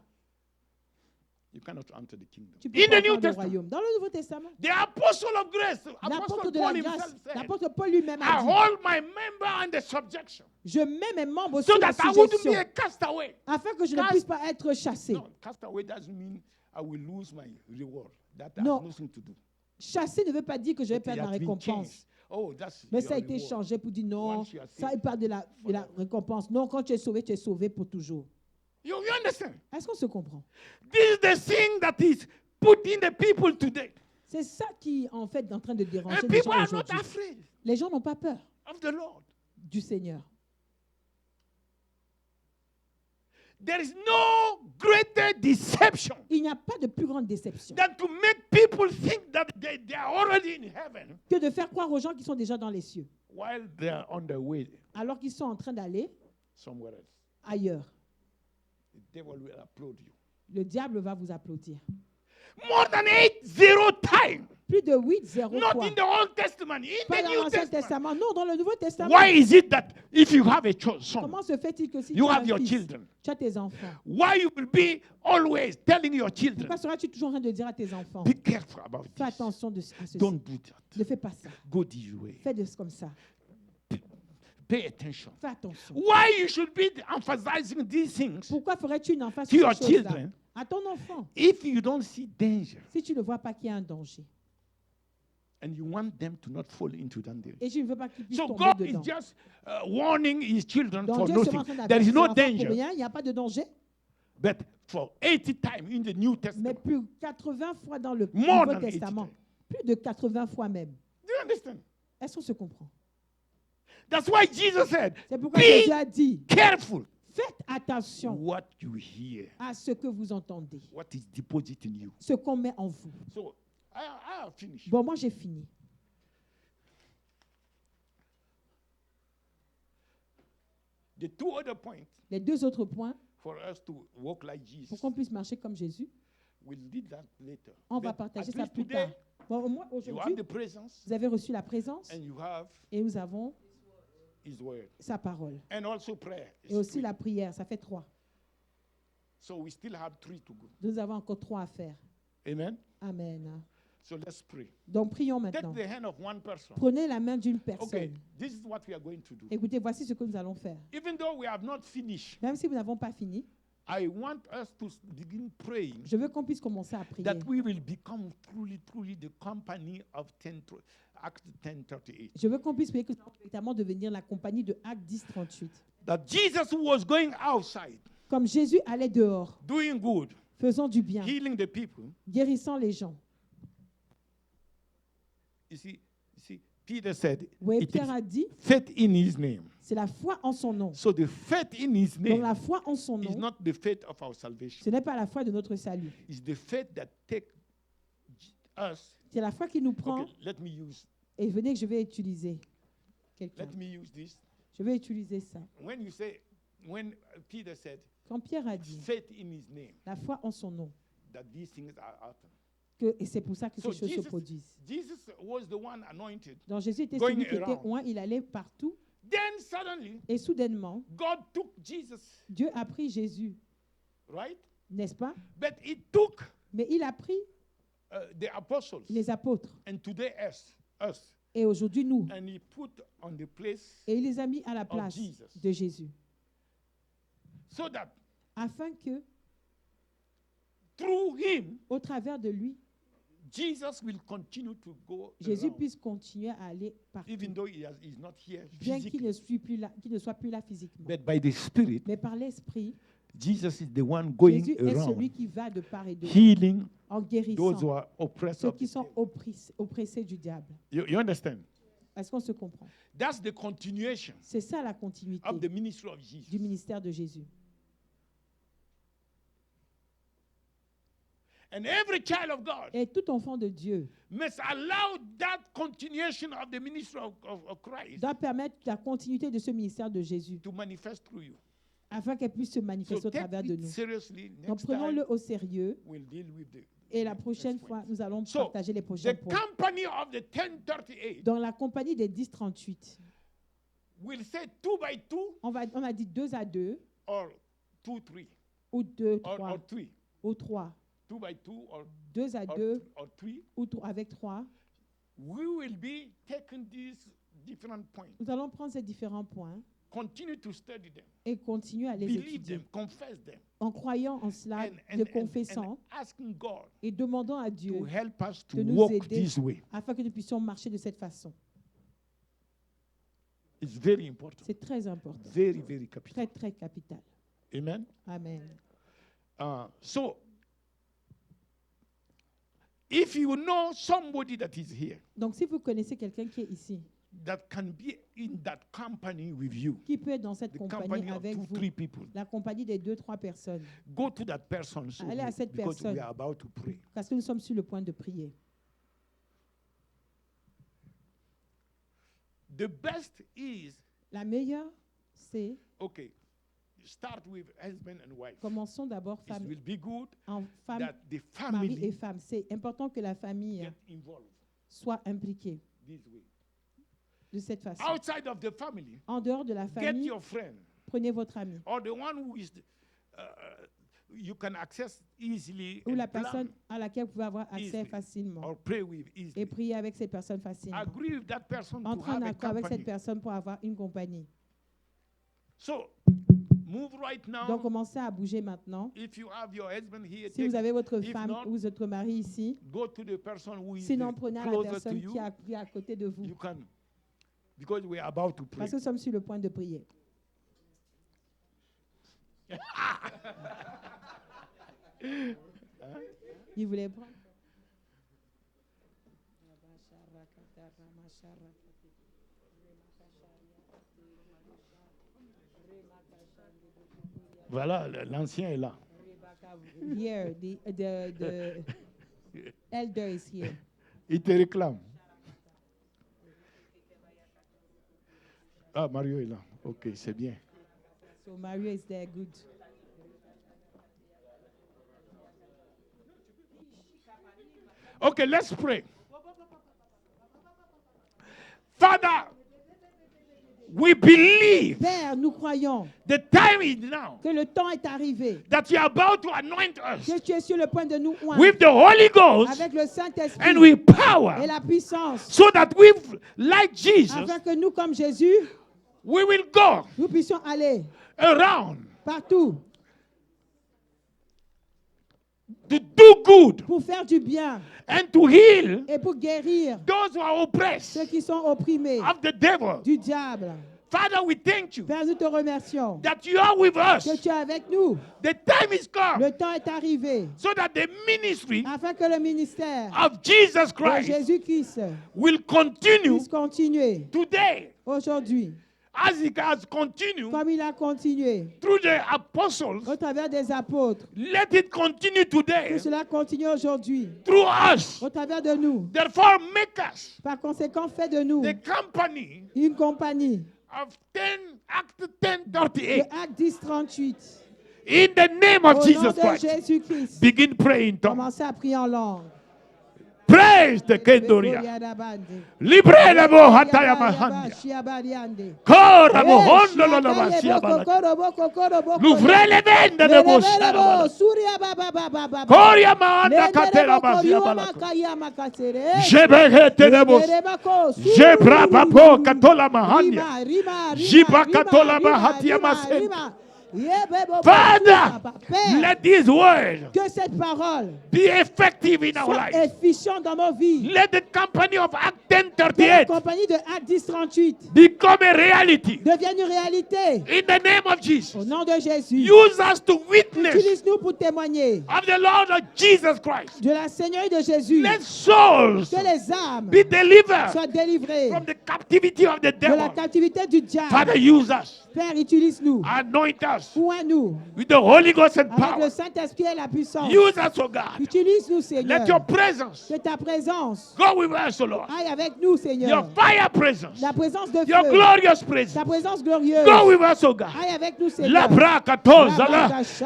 you cannot enter the kingdom. tu peux In pas the New entrer au Testament, royaume. Dans le Nouveau Testament, the apostle of grace, l'apôtre Apostle de Paul la himself grâce, said, l'apôtre Paul lui-même I a dit, hold my member under subjection je mets mes membres so sous la that I wouldn't be suggestion a castaway. afin que je ne Cast- puisse pas être chassé. No, castaway doesn't mean I will lose my reward. That has No. nothing to do. Chasser ne veut pas dire que je vais But it perdre ma has been récompense. changed. Oh, that's Mais your ça a été reward. changé pour dire non, Once you are ça saved, il parle de la récompense. Non, quand tu es sauvé pour toujours. You understand? Est-ce qu'on se comprend? This is the thing that is put in the people today. C'est ça qui, en fait, est en train de déranger And les people gens are not aujourd'hui. afraid Les gens n'ont pas peur of the Lord. du Seigneur. There is no greater deception Il n'y a pas de plus grande déception than to make people think that they are already in heaven que de faire croire aux gens qui sont déjà dans les cieux, while they are on their way alors qu'ils sont en train d'aller somewhere else. ailleurs. The devil will applaud you. Le diable va vous applaudir. More than 80 times. Plus de 8-0 Not fois. in the Old Testament, in Pas the dans New l'Ancien Testament. Testament, non, dans le Nouveau Testament. Why is it that if you have a son, Comment se fait-il que si you tu as have un your fils, children, tu as tes enfants? why you will be always telling your children, Pourquoi seras-tu toujours en train de dire à tes enfants, be careful about fais this. attention à ceci. Don't do that. Ne fais pas ça. Go this way. Fais comme ça. Pay attention. Fais attention. Why you should be emphasizing these things Pourquoi ferais-tu une emphase to sur your ces choses-là children à ton enfant if you don't see danger si tu ne vois pas qu'il y a un danger? and you want them to not fall into danger? Et je ne veux pas qu'ils puissent So tomber God dedans. is just warning his children Donc for Dieu sera en train nothing. There is d'avertir no ses enfants pour danger. rien, il n'y a pas de danger. But for 80 times in the New Mais Testament, plus 80 fois dans le More Nouveau than 80 Testament. times. Plus de 80 fois même. do you understand? Est-ce qu'on se comprend? That's why Jesus said, C'est pourquoi Jésus a dit, careful faites attention what you hear, à ce que vous entendez, what is deposited in you. ce qu'on met en vous. So I have finished. Bon, moi j'ai fini. The two other points Les deux autres points, for us to walk like Jesus, pour qu'on puisse marcher comme Jésus, we'll lead that later. on va But partager at ça least plus today, tard. Bon, au moins you aujourd'hui, have the presence vous avez reçu la présence and you have et nous avons his word. sa parole. And also prayer. is Et aussi three. la prière, ça fait 3. So we still have 3 to go. Nous avons encore 3 à faire. Amen. Amen. So let's pray. Donc prions Take maintenant. the hand of one person. Prenez la main d'une Okay, personne. this is what we are going to do. Écoutez, voici ce que nous allons faire. Even though we have not finished, Même si nous n'avons pas fini, I want us to begin praying je veux qu'on puisse commencer à prier. that we will become truly the company of Acts 10:38. Je veux qu'on puisse prier que nous allons véritablement devenir la compagnie de Acte 10-38. That Jesus was going outside, Comme Jésus allait dehors, doing good, faisant du bien, healing the people. guérissant les gens. You see, Peter said, Oui, it Pierre is a dit, faith in his name. c'est la foi en son nom. So the faith in his Donc name la foi en son is nom, not the faith of our salvation. ce n'est pas la foi de notre salut. It's the faith that takes us. C'est la foi qui nous prend. Okay, let me use Et venez que je vais utiliser quelqu'un. this. Je vais utiliser ça. When Peter said, Quand Pierre a dit, faith in his name, la foi en son nom, that these things are happen. et c'est pour ça que So ces choses se produisent. Jesus was the one anointed. Donc Jésus était Going celui qui était around. loin, il allait partout. Then suddenly, Et soudainement, God took Jesus, Dieu a pris Jésus, right? n'est-ce pas? But he took Mais il a pris the apostles les apôtres. and today us, Et aujourd'hui, nous. and he put on the place Et il les a mis à la place Jesus. de Jésus. so that Afin que, through him, au travers de lui, Jesus will continue to go Jésus around, puisse continuer à aller partout. even though he's not here Bien qu'il physically. ne, soit plus là, qu'il ne soit plus là physiquement. But by the Spirit, Mais par l'Esprit, Jesus is the one going Jésus est celui around, qui va de part et d'autre, healing en those who guérissant are oppressed ceux of qui the sont devil. oppressés du diable. You understand? Est-ce qu'on se comprend? That's the continuation C'est ça la continuité of the ministry of du Jesus. ministère de Jésus. And every child of God Et tout enfant de Dieu must allow that continuation of the ministry of Christ doit permettre la continuité de ce ministère de Jésus to manifest through you. afin qu'elle puisse se manifester So au travers take de it nous. seriously. Donc Next time, prenons-le au sérieux we'll deal with et la next prochaine point. fois, nous allons So, partager les prochains the points. company of the 1038 Dans la compagnie des 10-38, will say 2 by 2 on a dit 2 à 2 or 2, 3 ou 2, or 3 3. ou 3. 2 by 2 or 2 à or 2 or 3. ou avec 3. We will be taking these different points. Nous allons prendre ces différents points Continue to study them. et continuer à les Believe étudier them. Confess them. en croyant en cela, le confessant asking God et demandant à Dieu to help us to de nous walk aider this way. afin que nous puissions marcher de cette façon. It's very important. C'est très important, Very, very capital. très, très capital. Amen. Amen. So, if you know somebody that is here, Donc, si vous connaissez quelqu'un qui est ici, that can be in that company with you, qui peut être dans cette the compagnie company of avec 2, vous, 3 people, la compagnie des 2-3 personnes, go to that person soon, Allez à cette because personne. we are about to pray. parce que nous sommes sur le point de prier. The best is, La meilleure, c'est, okay, start with husband and wife. commençons d'abord It will be good femme, that the mari et family femme. C'est important que la famille get involved soit impliquée this way. de cette façon. Outside of the family, En dehors de la get famille, your friend prenez votre ami or the one who is you can access easily ou and la plan personne à laquelle vous pouvez avoir accès easily facilement or pray with et easily. prier avec cette personne facilement. Agree with that person to Entre en have a accord avec cette company. personne pour avoir une compagnie. So move right now. Donc, commencez à bouger maintenant. If you have your husband here, Si vous avez votre if femme not, ou votre mari ici, go to the person who is sinon prenez à la closer to personne you. qui est à côté de vous. You can, because we are about to pray. Parce que nous sommes sur le point de prier. Il voulait prendre. Voilà, l'ancien est là. Here, the elder is here. Il te réclame. Ah, Mario est là. Ok, c'est bien. So Mario is there, good. Okay, let's pray. Father, we believe Père, nous croyons the time is now que le temps est arrivé, that you are about to anoint us que tu es sur le point de nous oindre with the Holy Ghost avec le and Saint-Esprit with et power, la puissance, so that we, like Jesus, afin que nous, comme Jésus, we will go nous puissions aller around partout to do good pour faire du bien and to heal et pour guérir those who are oppressed ceux qui sont opprimés of the devil. du diable. Father, we thank you Père, nous te remercions that you are with us. que tu es avec nous. The time is come Le temps est arrivé so that the ministry afin que le ministère of Jesus de Christ Jésus-Christ will continue puisse continuer today aujourd'hui, as it has continued comme il a continué through the apostles. au travers des apôtres. Let it continue today Que cela continue aujourd'hui through us. au travers de nous. Therefore, make us Par conséquent, fais de nous the company une compagnie of Act de 10:38 Acte 10-38. in the name Au of nom Jesus de Christ. Jésus-Christ, Begin praying. commencez à prier en langue. Praise the Kendoria. Libre le bo hataya mahanya. Kora mo hondo lo basia bala. L'ouvrez les veines de vos Koria mahanda katera basia bala. Je behete de vos. Je brapa po katola mahanya. Jiba katola bahatia masen. Father, let these words que cette parole be effective in our soit life. efficient dans nos vies. Let the company of Act Que la 10:38 compagnie de Acte 10-38 become a reality devienne une réalité. in the name of Jesus. Au nom de Jésus, Use us to witness utilise-nous pour témoigner of the Lord of Jesus Christ. de la Seigneurie de Jésus. Let souls Que les âmes be delivered soient délivrées from the captivity of the de la devil. captivité du diable. Father, use us. Père, utilise-nous. Anoint us Oins-nous with the Holy Ghost and avec power. le Saint-Esprit et la puissance. Use us, oh God. Utilise-nous, Seigneur. Let your presence Que ta présence go with us, oh Lord. aille avec nous, Seigneur. Your fire presence, La présence de your feu, glorious presence, ta présence glorieuse go with us, oh God. aille avec nous, Seigneur. La brakatos,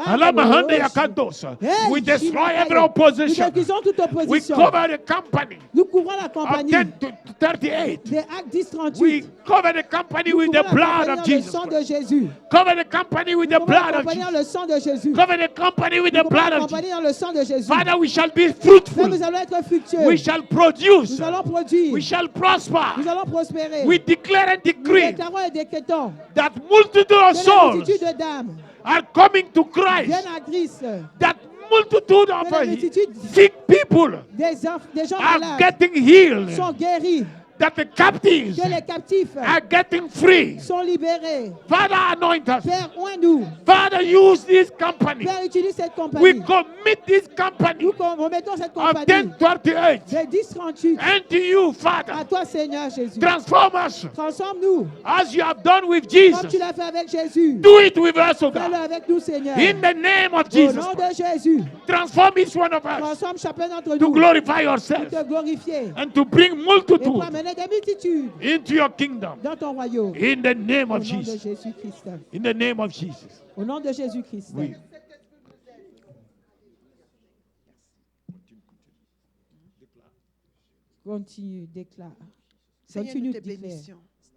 ala mahanda yakantos. Hey, We destroy every Nous opposition. détruisons toute We opposition. cover the company Nous couvrons la of compagnie 10:38. des Actes 10-38. We cover the company Nous with the couvrons la blood compagnie of dans le Jesus sang de Christ. Jésus. Cover the company with the Nous couvrons la blood of compagnie dans Jesus. le sang de Jésus. Cover the company with the Nous couvrons blood la of compagnie Jesus. dans le sang de Jésus. Father, we shall be Frère, fruitful. nous allons être fructueux. We shall produce. Nous allons produire. We shall prosper. Nous allons prospérer. We declare and Nous decree déclarons et décrétons that multitude of que la souls multitude de dames are coming to Christ. viennent à Christ. That multitude of Que la multitude sick people des gens are malades getting healed. sont guéris. that the captives Que les captifs are getting free. sont libérés. Father, anoint us. Père, oins-nous. Father, use this company. Père, utilise cette We compagnie. commit this company Nous remettons cette of compagnie 1038 de 1038 unto you, à Father. toi, Seigneur Jésus. Transform us Transforme-nous as you have done with comme Jesus. tu l'as fait avec Jésus. Do it with us, O Fais-le God. avec nous, Seigneur. In the name of Au Jesus. nom de Jésus. Transform each one of us Transforme chacun d'entre to nous glorify pour yourself te glorifier and to bring et pour multitude amener des multitudes into your kingdom. dans ton royaume. In the name Au of nom de Jesus. Jésus-Christ. In the name of Jesus. Au nom de Jésus-Christ. Oui. Continue, déclare. Seigneur, Continue nous de te déclarer. bénissons.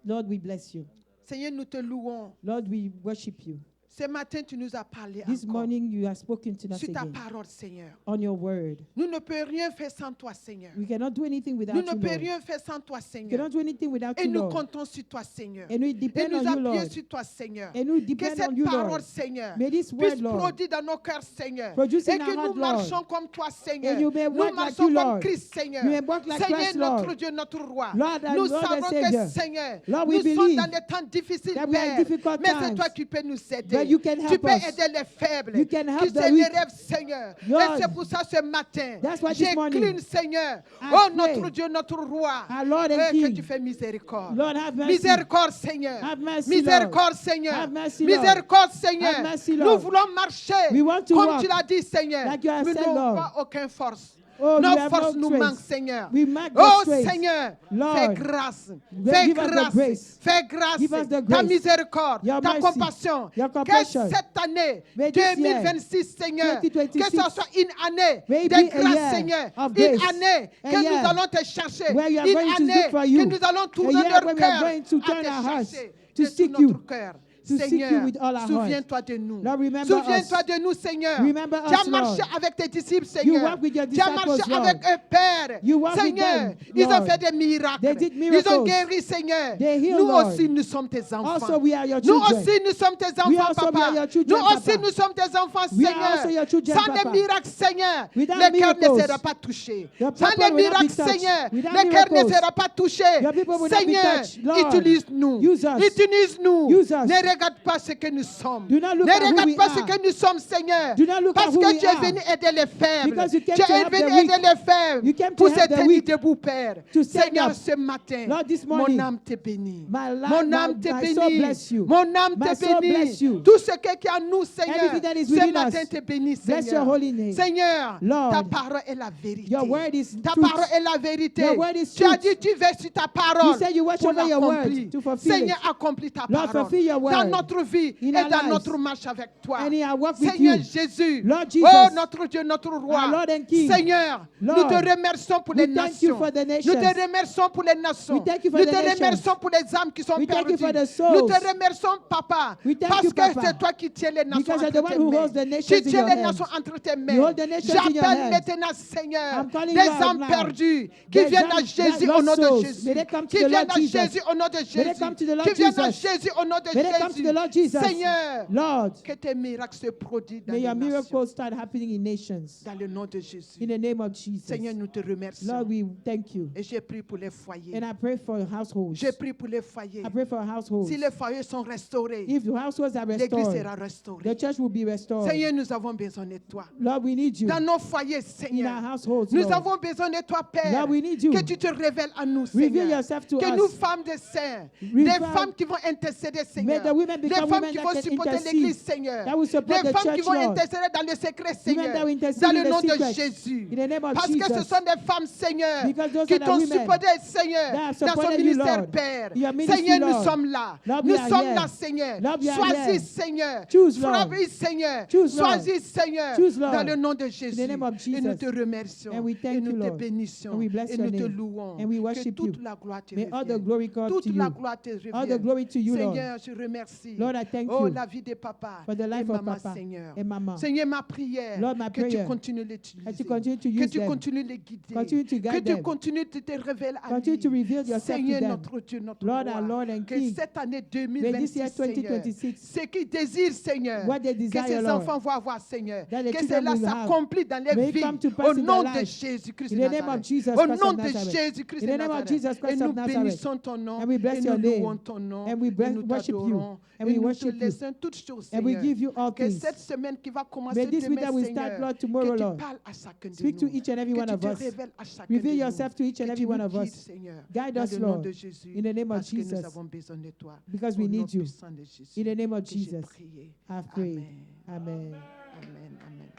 Lord, we bless you. Seigneur, nous te louons. Lord, we worship you. Ce matin, tu nous as parlé This encore morning you have spoken to us sur ta again parole, Seigneur. on your word. Nous ne pouvons rien faire sans toi, Seigneur. We cannot do anything without Nous you, ne pouvons Lord. rien faire sans toi, We Seigneur. cannot do anything without Et you, nous Lord. comptons sur toi, Seigneur. And we Et depend nous on you, appuyons Lord. sur toi, Seigneur. And we Que depend on cette you, parole, Lord. Seigneur, May this puisse word, Lord, produire dans nos cœurs, Seigneur. produce Et in que our nous heart, Lord. marchons comme toi, Seigneur. And you may Nous walk like marchons you, comme Lord. Christ, Seigneur. You may walk like Seigneur, Christ, notre Lord. Dieu, notre roi. Lord, and Nous Lord and savons Savior. que, Seigneur, Lord, we nous sommes believe dans des temps difficiles, that we are in Père. difficult Mais c'est times. toi qui peux nous But aider. you can Tu help peux us. aider les faibles You can help qui the se weak. lèvent, Seigneur. Lord, Et c'est pour ça ce matin, that's why this morning, j'incline, Seigneur. I Oh, pray, notre Dieu, notre roi. our Lord and Que King. tu fais miséricorde. Lord, have mercy. Miséricorde, Seigneur. Have mercy, Miséricorde, Lord. Seigneur. Have mercy, Lord. Miséricorde, Seigneur. Have mercy, Nous Lord. voulons marcher We want to comme walk tu l'as dit, Seigneur. like you have Mais said, nous n'avons Lord. pas aucune force. Oh, Nos we have forces no nous strength. manquent, Seigneur. We lack the Oh, strength. Seigneur, Lord, fais grâce. Fais give us the grâce. grace. Fais grâce. Give us the Ta grace. miséricorde, Your ta mercy. compassion. Your Que compassion. cette année May this year, 2026, Seigneur, 2026, que ce soit une année may it de be a grâce, year Seigneur. of Une grace. année A que year nous allons te chercher. where you are Une going to année look for you. que nous allons A tourner year leur when we are cœur going to à turn te our hearts chercher to de tout seek notre you. cœur. To seek you Seigneur, with all our heart. souviens-toi de nous. Lord, remember Souviens-toi us. de nous, Seigneur. Remember Tu as us, marché Lord. avec tes disciples, You Seigneur. walk with your Tu as marché disciples, Lord. avec eux, Père. You walk with Seigneur, them, ils ont Lord. fait des miracles. They did Ils ont miracles. guéri, Seigneur. They healed, Nous Lord. aussi, nous sommes tes enfants. Also, we are your Nous children. aussi, nous sommes tes We enfants, also Papa. are your children, Nous aussi, Papa. nous sommes tes enfants, We are also your Seigneur. children, Sans Papa. les miracles, Seigneur, Without le cœur ne miracles, sera pas touché. your Sans people les will not be miracles, touched. Seigneur, Without le cœur ne miracles, sera pas touché. your people will not be Seigneur, touched. Lord, utilise-nous. use us. Utilise-nous. Use us. Ne regarde pas ce que nous sommes. Do not look Ne at who regarde we pas are. ce que nous sommes, Seigneur. Do not look Parce at who que we tu es are. venu aider les faibles. Because you came Tu to es help venu the weak. aider les faibles. You came to Pour help se the tenir weak. debout, Père. To stand Seigneur, up. ce matin, Lord, this mon morning, âme te bénit. my life, Mon âme te my soul bénit. bless you. Mon âme My te soul bless bénit. you. Tout ce qui est en nous, Seigneur, Everything that is ce within matin us. te bénit, Bless Seigneur. your holy name. Seigneur, Lord, ta parole est la vérité. your word is Ta truth. parole est la vérité. Your word is Tu as truth. dit, tu veux sur ta parole. You said you watch pour over your word l'accomplir. to fulfill Seigneur, it. accomplis ta Lord, parole fulfill your dans word notre vie in et our dans lives. notre marche avec toi. And in our walk with Seigneur you. Jésus, Lord Jesus, oh notre Dieu, notre roi, our Lord and King. Seigneur, Lord, nous te remercions pour les we thank you nations. for the Nous nations. te remercions pour les nations. We thank you for Nous the te nations. remercions pour les âmes qui sont We thank perdues. you for the souls. Nous te remercions, Papa, We thank parce you, que Papa, c'est toi qui tiens les nations because you're entre the one tes who mains. holds the nations Tu in tiens your les hands. nations entre tes You mains. hold the nations in your J'appelle hands. maintenant, Seigneur, I'm calling les you out âmes now. perdues qui The viennent à lost Jésus au nom de souls. Jésus. May they come to Qui the viennent Lord à Jesus. Jésus au nom de May they Jésus. come to the Lord Qui viennent à Jesus. Jésus au nom de May they come to Jésus. the Lord Jesus. Seigneur, Lord, que tes miracles se produisent dans may les your nations. miracles start happening in nations. Dans le nom de Jésus. In the name of Jesus. Seigneur, nous te remercions. Lord, we thank you. Et j'ai prié pour les foyers. And I pray for households. J'ai prié pour les foyers. I pray for households. Si les foyers sont restaurés, If the households are l'église restored, sera restaurée. the church will be restored. Seigneur, nous avons besoin de toi. Lord, we need you Dans nos foyers, in Seigneur, our households, nous Lord. avons besoin de toi, Père. Lord, we need you. Que tu te révèles à nous, Reveal Seigneur. yourself to Que us. nous, femmes de saints, Reveal- des femmes qui vont intercéder, May Seigneur. the women Des become femmes women qui that vont can supporter intercede, l'église, Seigneur. that will support Des the femmes qui church, vont Lord. intercéder dans le secret, Seigneur. that will intercede Dans in le the nom de secret. Jésus. In the name of Parce que ce Jesus. sont des femmes, Seigneur, Because those qui are the t'ont women supporté, Seigneur, that have dans son supported you, ministère, Lord. Père. Your ministry, Seigneur, nous Lord. sommes là. Lord, Nous we are sommes here. là, Seigneur. Lord, we are Choisis, here. Seigneur. Choose, Lord. Choisis, Seigneur. Choose, Lord. Choisis, Seigneur. Choose, Lord. Dans le nom de Jésus. name of Et nous Jesus. te remercions. And we thank Et nous you, te Lord. bénissons. And we bless Et your nous te name. louons. And we Que worship toute you. la gloire te May all the revienne. glory come Toute to la you. gloire te All the revienne. glory to you, Lord. Seigneur, je remercie merci. Lord, I thank Oh, you la vie de papa for the et life of maman, Papa Seigneur. and Mama. Seigneur, ma prière, Lord, my que tu prayer, continues d'utiliser, that you continue to que use tu them. continues de les guider, Continue to que guide tu them. continues de te révéler à Continue lui. to reveal yourself Seigneur, to them. notre Dieu, notre Lord, roi, our Lord and que King. cette année May this year 2026, Seigneur, 2026, ce qu'ils désirent, Seigneur, what they que desire, ces Lord, enfants vont avoir, Seigneur, that the que children cela will have, s'accomplit dans les may it vies, come to pass au in nom their de life. Jésus-Christ In de the name of Nazareth. Jesus Au Christ nom of de Nazareth. Jésus-Christ In de the name of Nazareth. Jesus Et Christ nous of Nazareth. bénissons ton nom, And we bless et your nous name. louons ton nom, And we et nous worship you. t'adorons, And et we nous te worship you. laissons toutes choses, And we Seigneur. give you all Que things. cette semaine qui va commencer May this week demain, that will Seigneur, start, Lord, tomorrow, que tu Lord, parles à chacun de speak to nous, each and every que one tu of te us. révèles à chacun Reveal de yourself nous, to each and que every tu one nous of guides, us. Seigneur, Guide dans us, le nom Lord, de Jésus, in the name of parce que nous Jesus, avons besoin de toi. because Au we nom need you. puissant de Jésus, In the name of que j'ai Jesus, prié. I've prayed. Amen. Amen. Amen. Amen.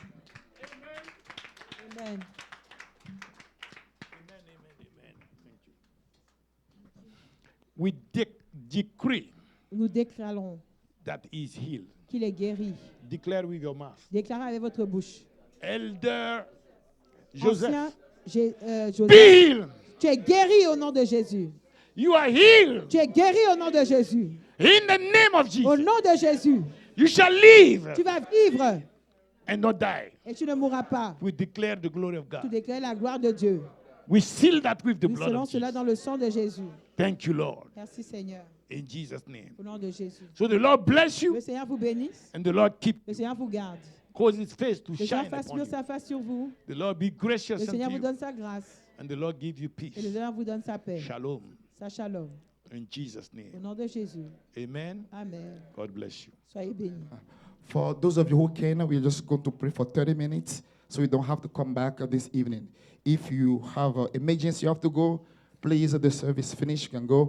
Amen. We decree Nous déclarons that he is healed. qu'il est guéri. Declare with your mouth. Déclarez avec votre bouche. Elder Joseph, Ancien be Joseph, healed. tu es guéri au nom de Jésus. You are healed. Tu es guéri au nom de Jésus. In the name of Au Jesus. nom de Jésus, You shall live tu vas vivre and not die. et tu ne mourras pas. We declare the glory of Tu God. déclares la gloire de Dieu. We seal that with the Nous blood scellons of cela Jesus. dans le sang de Jésus. Thank you, Lord. Merci Seigneur. In Jesus' name. Au nom de Jésus. So the Lord bless you Le Seigneur vous bénisse. and the Lord keep Le Seigneur vous garde. cause his face to Le Seigneur shine fasse upon luire you. sa face sur vous. The Lord be gracious Le Seigneur unto vous you donne sa grâce. and the Lord give you Et le peace. Seigneur vous donne sa paix. Shalom. Sa shalom. In Jesus' Au name. nom de Jésus. Amen. Amen. God bless you. Soyez bénis. For those of you who can, we're just going to pray for 30 minutes so you don't have to come back this evening. If you have an emergency you have to go, please, the service finished, you can go.